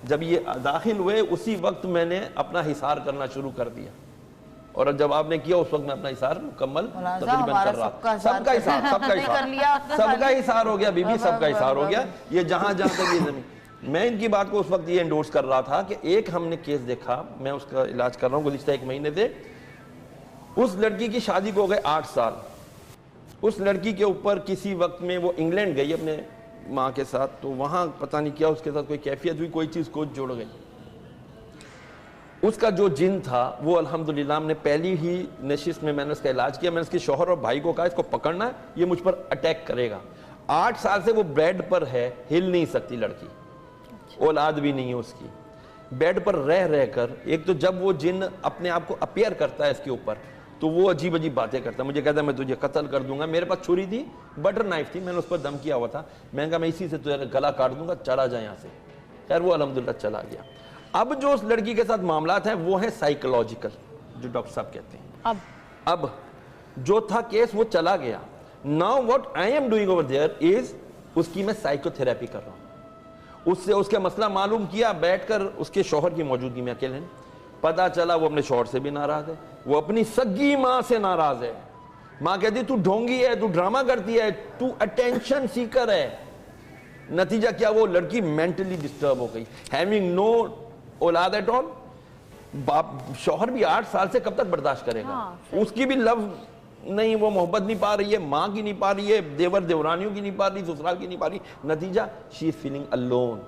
جب یہ داخل ہوئے اسی وقت میں نے اپنا حصار کرنا شروع کر دیا, اور جب آپ نے کیا اس وقت میں اپنا حصار مکمل تقریباً کر رہا. سب کا حصار ہو گیا, بی بی سب کا حصار ہو گیا. یہ جہاں جہاں تک یہ زمین, میں ان کی بات کو اس وقت یہ انڈورس کر رہا تھا کہ ایک ہم نے کیس دیکھا, میں اس کا علاج کر رہا ہوں گزشتہ 1 مہینے سے. اس لڑکی کی شادی کو ہو گئے 8 سال. اس لڑکی کے اوپر کسی وقت میں وہ انگلینڈ گئی اپنے ماں کے ساتھ, تو وہاں پتہ نہیں کیا اس کے ساتھ کوئی کیفیت ہوئی, کوئی چیز کو جڑ گئی. اس کا جو جن تھا وہ الحمدللہ ہم نے پہلی ہی نشست میں نے اس کا علاج کیا. میں نے اس کے شوہر اور بھائی کو کہا اس کو پکڑنا ہے, یہ مجھ پر اٹیک کرے گا. 8 سال سے وہ بیڈ پر ہے, ہل نہیں سکتی لڑکی, اولاد بھی نہیں ہے اس کی. بیڈ پر رہ کر ایک تو جب وہ جن اپنے آپ کو اپیئر کرتا ہے اس کے اوپر تو وہ عجیب عجیب باتیں کرتا ہے. مجھے کہتا ہے میں تجھے قتل کر دوں گا. میرے پاس چھری تھی, بٹر نائف تھی, میں نے اس پر دم کیا ہوا تھا. میں نے کہا میں اسی سے تجھے گلا کاٹ دوں گا, چلا جائے یہاں سے. خیر وہ الحمدللہ چلا گیا. اب جو اس لڑکی کے ساتھ معاملات ہیں وہ ہیں سائیکولوجیکل, جو ڈاکٹر صاحب کہتے ہیں. اب جو تھا کیس وہ چلا گیا. Now what I am doing over there is اس کی میں سائیکو تھراپی کر رہا ہوں. اس سے اس کا مسئلہ معلوم کیا بیٹھ کر اس کے شوہر کی موجودگی میں اکیلے. پتا چلا وہ اپنے شوہر سے بھی ناراض ہے, وہ اپنی سگی ماں سے ناراض ہے. ماں کہتی تو ڈھونگی ہے, تو ڈرامہ کرتی ہے, تو اٹینشن سیکر ہے. نتیجہ کیا, وہ لڑکی مینٹلی ڈسٹرب ہو گئی. ہیونگ نو اولاد ایٹ آل. شوہر بھی 8 سال سے کب تک برداشت کرے گا؟ اس کی بھی لو نہیں, وہ محبت نہیں پا رہی ہے, ماں کی نہیں پا رہی ہے, دیور دیورانیوں کی نہیں پا رہی, سسرال کی نہیں پا رہی. نتیجہ she is feeling alone.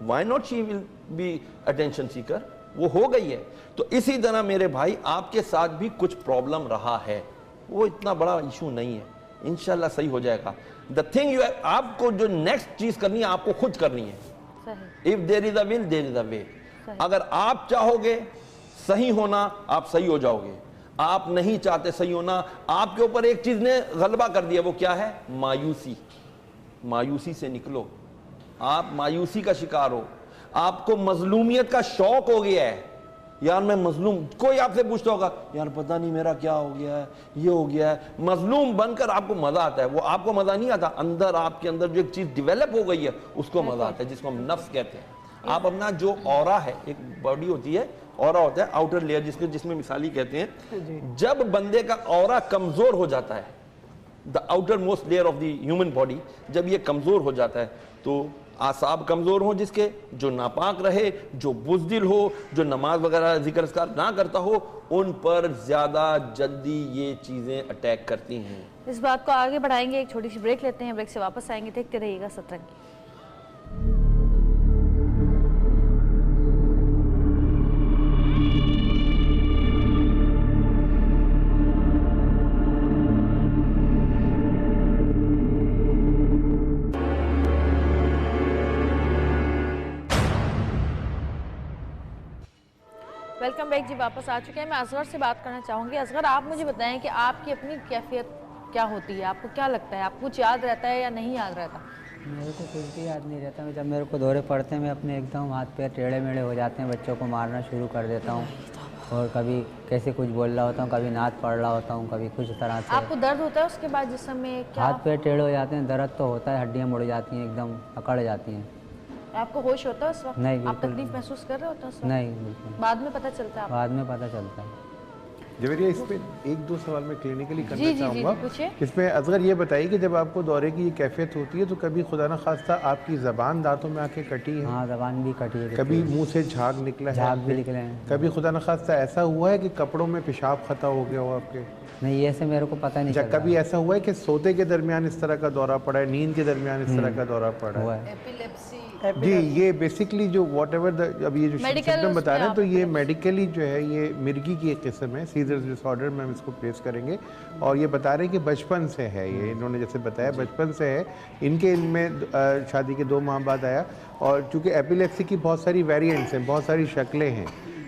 Why not she will be attention seeker. وہ ہو گئی ہے. تو اسی طرح میرے بھائی آپ کے ساتھ بھی کچھ پرابلم رہا ہے, وہ اتنا بڑا ایشو نہیں ہے, انشاءاللہ صحیح ہو جائے گا. دا تھنگ آپ کو جو نیکسٹ چیز کرنی ہے آپ کو خود کرنی ہے. if there is a will there is a way. اگر آپ چاہو گے صحیح ہونا آپ صحیح ہو جاؤ گے. آپ نہیں چاہتے صحیح ہونا, آپ کے اوپر ایک چیز نے غلبہ کر دیا, وہ کیا ہے؟ مایوسی. مایوسی سے نکلو. آپ مایوسی کا شکار ہو, آپ کو مظلومیت کا شوق ہو گیا ہے. یار میں مظلوم, کوئی آپ سے پوچھتا ہوگا یار پتہ نہیں میرا کیا ہو گیا ہے, یہ ہو گیا ہے. مظلوم بن کر آپ کو مزہ آتا ہے. وہ آپ کو مزہ نہیں آتا, اندر آپ کے اندر جو ایک چیز ڈیولپ ہو گئی ہے اس کو مزہ آتا ہے, جس کو ہم نفس کہتے ہیں. آپ اپنا جو اورا ہے, ایک باڈی ہوتی ہے, اورا ہوتا ہے آؤٹر لیئر جس میں مثالی کہتے ہیں, جب بندے کا اورا کمزور ہو جاتا ہے, the outer most layer of the human body, جب یہ کمزور ہو جاتا ہے تو اعصاب کمزور ہوں جس کے, جو ناپاک رہے, جو بزدل ہو, جو نماز وغیرہ ذکر اذکار نہ کرتا ہو, ان پر زیادہ جلدی یہ چیزیں اٹیک کرتی ہیں. اس بات کو آگے بڑھائیں گے, ایک چھوٹی سی بریک لیتے ہیں, بریک سے واپس آئیں گے. دیکھتے رہیے گا سترنگی. ویلکم بیک جی, واپس آ چکے ہیں. میں اصغر سے بات کرنا چاہوں گی. اصغر آپ مجھے بتائیں کہ آپ کی اپنی کیفیت کیا ہوتی ہے, آپ کو کیا لگتا ہے, آپ کو کچھ یاد رہتا ہے یا نہیں یاد رہتا؟ میرے کو کچھ بھی یاد نہیں رہتا. جب میرے کو دورے پڑتے ہیں میں اپنے ایک دم ہاتھ پیر ٹیڑھے میڑھے ہو جاتے ہیں, بچوں کو مارنا شروع کر دیتا ہوں, اور کبھی کیسے کچھ بول رہا ہوتا ہوں, کبھی نعت پڑھ رہا ہوتا ہوں, کبھی کچھ طرح سے. آپ کو درد ہوتا ہے اس کے بعد جسم میں؟ ہاتھ پیر ٹیڑھے ہو جاتے ہیں, درد تو ہوتا ہے, ہڈیاں مڑ جاتی ہیں, ایک دم اکڑ جاتی ہیں. آپ کو ہوش ہوتا ہے اس وقت؟ نہیں, آپ تکلیف محسوس کر رہے ہوتے ہیں اس وقت؟ نہیں بالکل. بعد میں پتہ چلتا ہے؟ بعد میں پتہ چلتا ہے. جویریہ اس پہ 1-2 سوال میں کلینکلی کرنا چاہوں گا. اس میں اصغر یہ بتائیے کہ جب آپ کو دورے کی یہ کیفیت ہوتی ہے تو کبھی خدا نہ خواستہ آپ کی زبان دانتوں میں آ کے کٹی ہے؟ ہاں زبان بھی کٹی ہے. کبھی منہ سے جھاگ نکلا ہے؟ جھاگ بھی نکلے ہیں. کبھی خدا نہ خواستہ ایسا ہوا ہے کہ کپڑوں میں پیشاب خطا ہو گیا ہو آپ کے؟ نہیں, یہ سے میرے کو پتہ نہیں چلا. کبھی ایسا ہوا ہے کہ سوتے کے درمیان اس طرح کا دورہ پڑا ہے, نیند کے درمیان اس طرح کا دورہ پڑا ہے؟ جی, یہ بیسکلی جو واٹ ایور اب یہ جو سمپٹم بتا رہے ہیں تو یہ میڈیکلی جو ہے یہ مرگی کی ایک قسم ہے, سیزرز ڈس آرڈر میں ہم اس کو پلیس کریں گے. اور یہ بتا رہے ہیں کہ بچپن سے ہے, یہ انہوں نے جیسے بتایا بچپن سے ہے, ان کے علم میں شادی کے 2 ماہ بعد آیا. اور چونکہ ایپیلیپسی کی بہت ساری ویریئنٹس ہیں, بہت ساری شکلیں ہیں,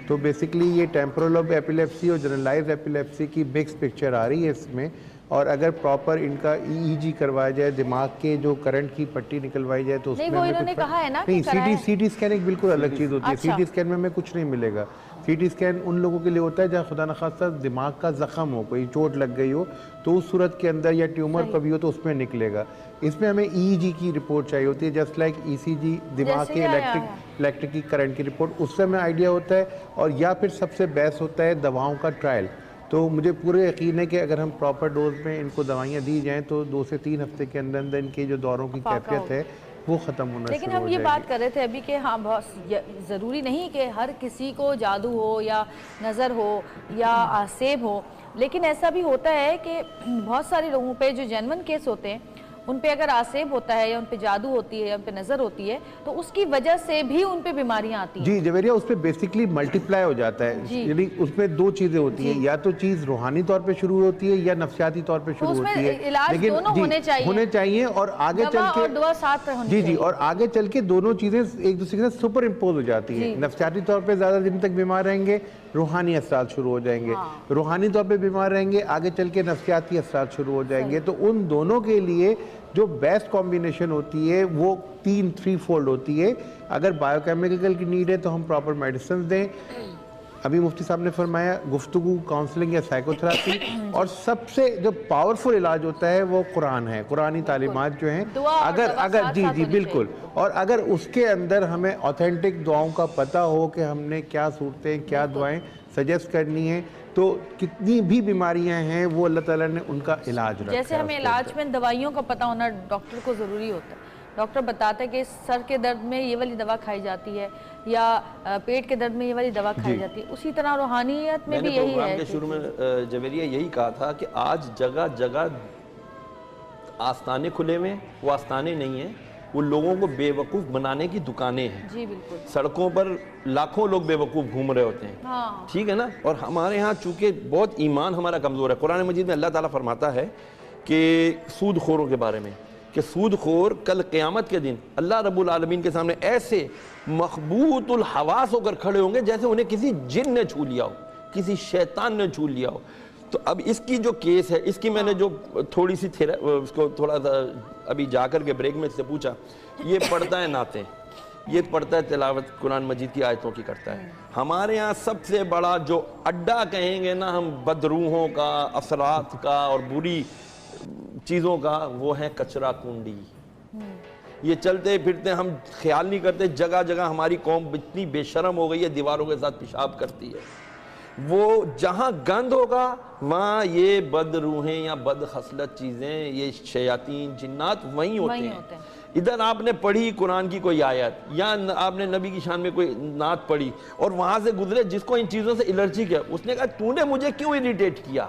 تو بیسکلی یہ ٹیمپورل لوب ایپیلیپسی اور جنرلائز ایپیلیپسی کی مکس پکچر آ رہی ہے اس میں. اور اگر پراپر ان کا EEG کروایا جائے, دماغ کے جو کرنٹ کی پٹی نکلوائی جائے تو اس میں نہیں, سی ٹی اسکین ایک بالکل الگ چیز ہوتی ہے. سی ٹی اسکین میں ہمیں کچھ نہیں ملے گا. سی ٹی اسکین ان لوگوں کے لیے ہوتا ہے جہاں خدا نخواستہ دماغ کا زخم ہو, کوئی چوٹ لگ گئی ہو تو اس صورت کے اندر, یا ٹیومر کبھی ہو تو اس میں نکلے گا. اس میں ہمیں EEG کی رپورٹ چاہیے ہوتی ہے, جسٹ لائک ECG دماغ کے الیکٹرک کی کرنٹ کی رپورٹ, اس سے ہمیں آئیڈیا ہوتا ہے. اور یا پھر سب سے بیسٹ ہوتا ہے دواؤں کا ٹرائل. تو مجھے پورے یقین ہے کہ اگر ہم پراپر ڈوز میں ان کو دوائیاں دی جائیں تو 2 سے 3 ہفتے کے اندر ان کے جو دوروں کی کیفیت ہے وہ ختم ہونا شروع ہو جائے گی. لیکن ہم یہ بات کر رہے تھے ابھی کہ ہاں بہت ضروری نہیں کہ ہر کسی کو جادو ہو یا نظر ہو یا سیب ہو, لیکن ایسا بھی ہوتا ہے کہ بہت سارے لوگوں پہ جو جینون کیس ہوتے ہیں ان پہ اگر آسیب ہوتا ہے یا ان پہ جادو ہوتی ہے یا ان پہ نظر ہوتی ہے تو اس کی وجہ سے بھی ان پہ بیماریاں آتی ہیں. جی جویریہ اس پہ بیسیکلی ملٹیپلائی ہو جاتا ہے, یعنی اس میں دو چیزیں ہوتی ہیں, یا تو چیز روحانی طور پہ شروع ہوتی ہے یا نفسیاتی طور پہ شروع ہوتی ہے, لیکن ہونے چاہیے اور آگے چل کے دعا ساتھ ہونی چاہیے. جی اور آگے چل کے دونوں چیزیں ایک دوسرے کے ساتھ سپر امپوز ہو جاتی ہیں. نفسیاتی طور پہ زیادہ دن تک بیمار رہیں گے, روحانی اثرات شروع ہو جائیں گے. روحانی طور پہ بیمار رہیں گے, آگے چل کے نفسیاتی اثرات شروع ہو جائیں گے. تو ان دونوں کے لیے جو بیسٹ کمبینیشن ہوتی ہے وہ 3 فولڈ ہوتی ہے. اگر بائیو کیمیکل کی نیڈ ہے تو ہم پراپر میڈیسنز دیں. ابھی مفتی صاحب نے فرمایا گفتگو, کاؤنسلنگ یا سائیکو تھراپی, اور سب سے جو پاورفل علاج ہوتا ہے وہ قرآن ہے, قرآنی تعلیمات جو ہیں. اگر جی بالکل, اور اگر اس کے اندر ہمیں اوتھینٹک دعاؤں کا پتہ ہو کہ ہم نے کیا صورتیں, کیا دعائیں سجیسٹ کرنی ہیں, تو کتنی بھی بیماریاں ہیں وہ اللہ تعالیٰ نے ان کا علاج رکھا ہے. جیسے ہمیں علاج میں دوائیوں کا پتہ ہونا ڈاکٹر کو ضروری ہوتا ہے. ڈاکٹر بتاتا ہے کہ سر کے درد میں یہ والی دوا کھائی جاتی ہے یا پیٹ کے درد میں یہ والی دوا کھائی جاتی ہے. اسی طرح روحانیت میں بھی یہی ہے. میں نے پروگرام کے شروع میں جویریہ یہی کہا تھا کہ آج جگہ جگہ آستانے کھلے ہوئے, وہ آستانے نہیں ہیں, وہ لوگوں کو بے وقوف بنانے کی دکانیں ہیں. جی بالکل. سڑکوں پر لاکھوں لوگ بے وقوف گھوم رہے ہوتے ہیں, ٹھیک ہے نا. اور ہمارے ہاں چونکہ بہت ایمان ہمارا کمزور ہے. قرآن مجید میں اللہ تعالیٰ فرماتا ہے کہ سود خوروں کے بارے میں کہ سود خور کل قیامت کے دن اللہ رب العالمین کے سامنے ایسے مخبوط الحواس ہو کر کھڑے ہوں گے جیسے انہیں کسی جن نے چھو لیا ہو, کسی شیطان نے چھو لیا ہو. تو اب اس کی جو کیس ہے, اس کی میں نے جو تھوڑی سی اس کو تھوڑا سا ابھی جا کر کے بریک میں اس سے پوچھا, یہ پڑھتا ہے نعتیں, یہ پڑھتا ہے تلاوت قرآن مجید کی آیتوں کی کرتا ہے. ہمارے ہاں سب سے بڑا جو اڈا کہیں گے نا ہم بدروحوں کا, اثرات کا اور بری چیزوں کا, وہ ہے کچرا کنڈی. یہ چلتے پھرتے ہم خیال نہیں کرتے, جگہ جگہ ہماری قوم اتنی بے شرم ہو گئی ہے, دیواروں کے ساتھ پیشاب کرتی ہے. وہ جہاں گند ہوگا وہاں یہ بد روحیں یا بد خصلت چیزیں, یہ شیاطین جنات وہیں ہوتے ہیں. ادھر آپ نے پڑھی قرآن کی کوئی آیت یا آپ نے نبی کی شان میں کوئی نعت پڑھی اور وہاں سے گزرے جس کو ان چیزوں سے الرجی کیا, اس نے کہا تو نے مجھے کیوں اریٹیٹ کیا,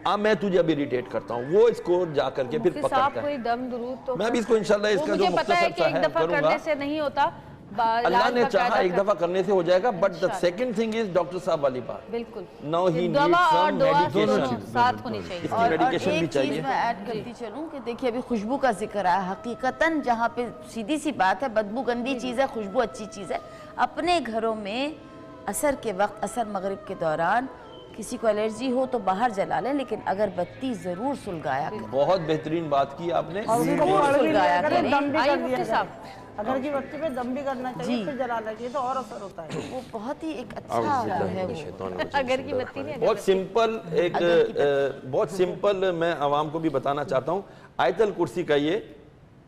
اب میں تجھے اب اریٹیٹ کرتا ہوں. وہ اس کو جا کر کے پھر پکڑتا ہے. کوئی دم درود تو میں بھی اس کو انشاءاللہ اس کا جو مختصر سا ہے کروں گا. سے نہیں ہوتا, اللہ نے چاہا ایک دفعہ کرنے سے ہو جائے گا, but the second thing is doctor صاحب والی بات. بالکل. Now he needs some medication. ساتھ ہونی چاہیے. اس کی میڈیکیشن بھی چاہیے. ایک چیز میں ایڈ کرتی چلوں کہ دیکھیے ابھی خوشبو کا ذکر ہے, حقیقتاً جہاں پہ سیدھی سی بات ہے, بدبو گندی چیز ہے, خوشبو اچھی چیز ہے. اپنے گھروں میں عصر کے وقت, عصر مغرب کے دوران کسی کو الرجی ہو تو باہر جلا لیں, لیکن اگر بتی ضرور سلگایا کریں. بہت بہترین بات کی آپ نے. ضرور سلگایا کریں. اگر کی وقت پہ دم بھی کرنا چاہیے پھر جلا لگے تو اور اثر ہوتا ہے. وہ بہت ہی ایک اچھا ہے. اگر کی بتی نہیں, بہت سمپل, ایک بہت سمپل میں عوام کو بھی بتانا چاہتا ہوں. آیت الکرسی کا یہ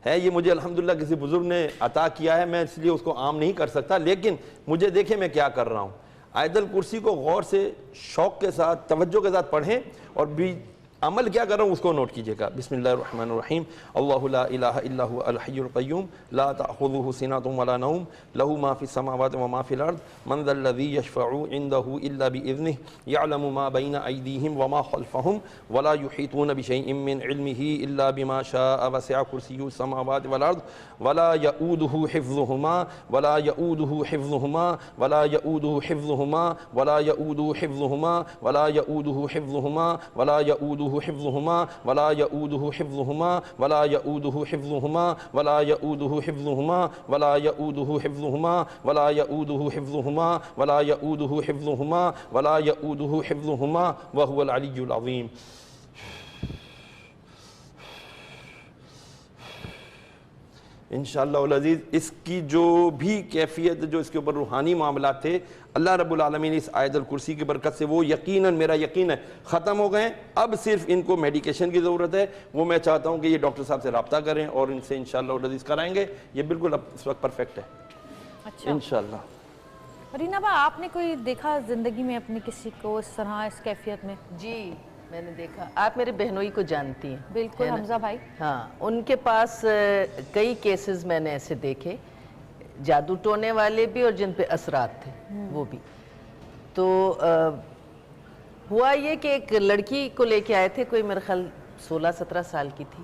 ہے, یہ مجھے الحمدللہ کسی بزرگ نے عطا کیا ہے, میں اس لیے اس کو عام نہیں کر سکتا, لیکن مجھے دیکھیں میں کیا کر رہا ہوں. آیت الکرسی کو غور سے, شوق کے ساتھ, توجہ کے ساتھ پڑھیں, اور بھی عمل کیا کر رہا ہوں اس کو نوٹ کیجئے گا. بسم اللہ الرحمن الرحیم. اللہ لا الہ الا هو الحی القیوم لا تأخذه سنة ولا نوم له ما في السماوات وما في الارض من ذا الذي يشفع عنده الا باذنه يعلم ما بين ايديهم وما خلفهم ولا يحيطون بشيء من علمه الا بما شاء وسع كرسيه السماوات والارض ولا يؤوده حفظهما ولا يؤوده حفظهما ولا يؤوده حفظهما ولا يؤوده حفظهما ولا يؤوده حفظهما ولا يؤوده حفظهما ولا يؤوده حفظهما ولا يؤوده حفظهما ولا يؤوده حفظهما ولا يؤوده حفظهما ولا يؤوده حفظهما ولا يؤوده حفظهما ولا يؤوده حفظهما وهو العلي العظيم. انشاءاللہ العزیز اس کی جو بھی کیفیت, جو اس کے اوپر روحانی معاملات تھے, اللہ رب العالمین اس آیت الکرسی کی برکت سے وہ یقیناً, میرا یقین ہے, ختم ہو گئے. اب صرف ان کو میڈیکیشن کی ضرورت ہے. وہ میں چاہتا ہوں کہ یہ ڈاکٹر صاحب سے رابطہ کریں اور ان سے انشاءاللہ العزیز کرائیں گے. یہ بالکل اب اس وقت پرفیکٹ ہے. اچھا انشاءاللہ. رینا با, آپ نے کوئی دیکھا زندگی میں اپنی کسی کو اس طرح, اس کیفیت میں؟ جی میں نے دیکھا. آپ میرے بہنوئی کو جانتی ہیں. بالکل حمزہ بھائی. ہاں, ان کے پاس کئی کیسز میں نے ایسے دیکھے, جادو ٹونے والے بھی اور جن پہ اثرات تھے وہ بھی. تو ہوا یہ کہ ایک لڑکی کو لے کے آئے تھے, کوئی میرے خیال 16-17 سال کی تھی.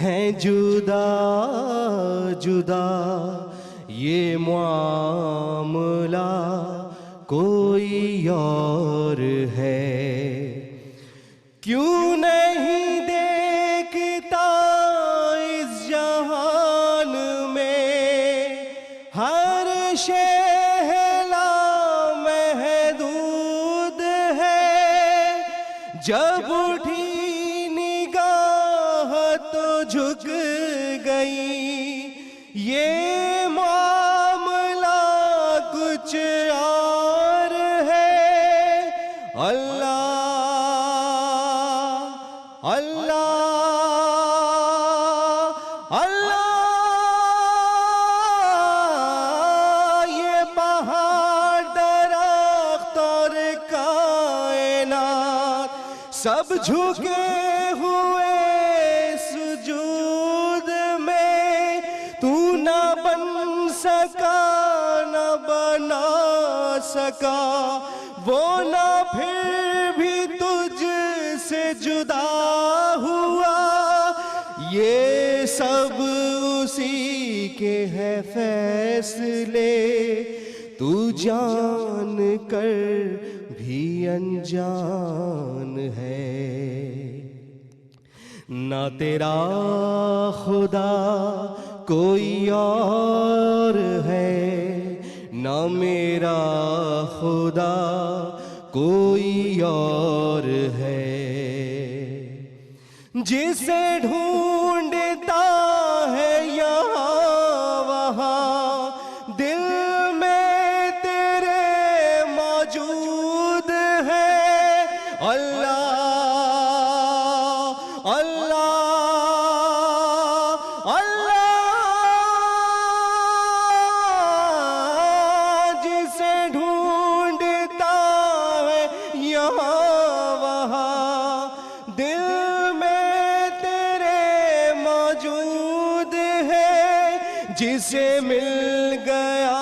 ہیں جدا جدا یہ معاملہ کوئی اور ہے کیوں نہیں دیکھتا اس جہان میں ہر شے لامحدود ہے جب اٹھی نگاہ تو جھک گئی یہ معاملہ کچھ اور ہے اللہ اللہ اللہ یہ پہاڑ درخت اور کائنات سب جھکے ہوئے سجود میں تو نہ بن سکا نہ بنا سکا وہ نہ پھر بھی تجھ سے جدا ہوا یہ سب اسی کے ہے فیصلے تو جان کر بھی انجان ہے نہ تیرا خدا کوئی اور ہے نہ میرا خدا کوئی اور ہے جسے ڈھونڈتا ہے یہاں وہاں دل میں تیرے موجود ہے اللہ اللہ اللہ جسے ڈھونڈتا ہے یہاں وہاں دل میں تیرے موجود ہے جسے مل گیا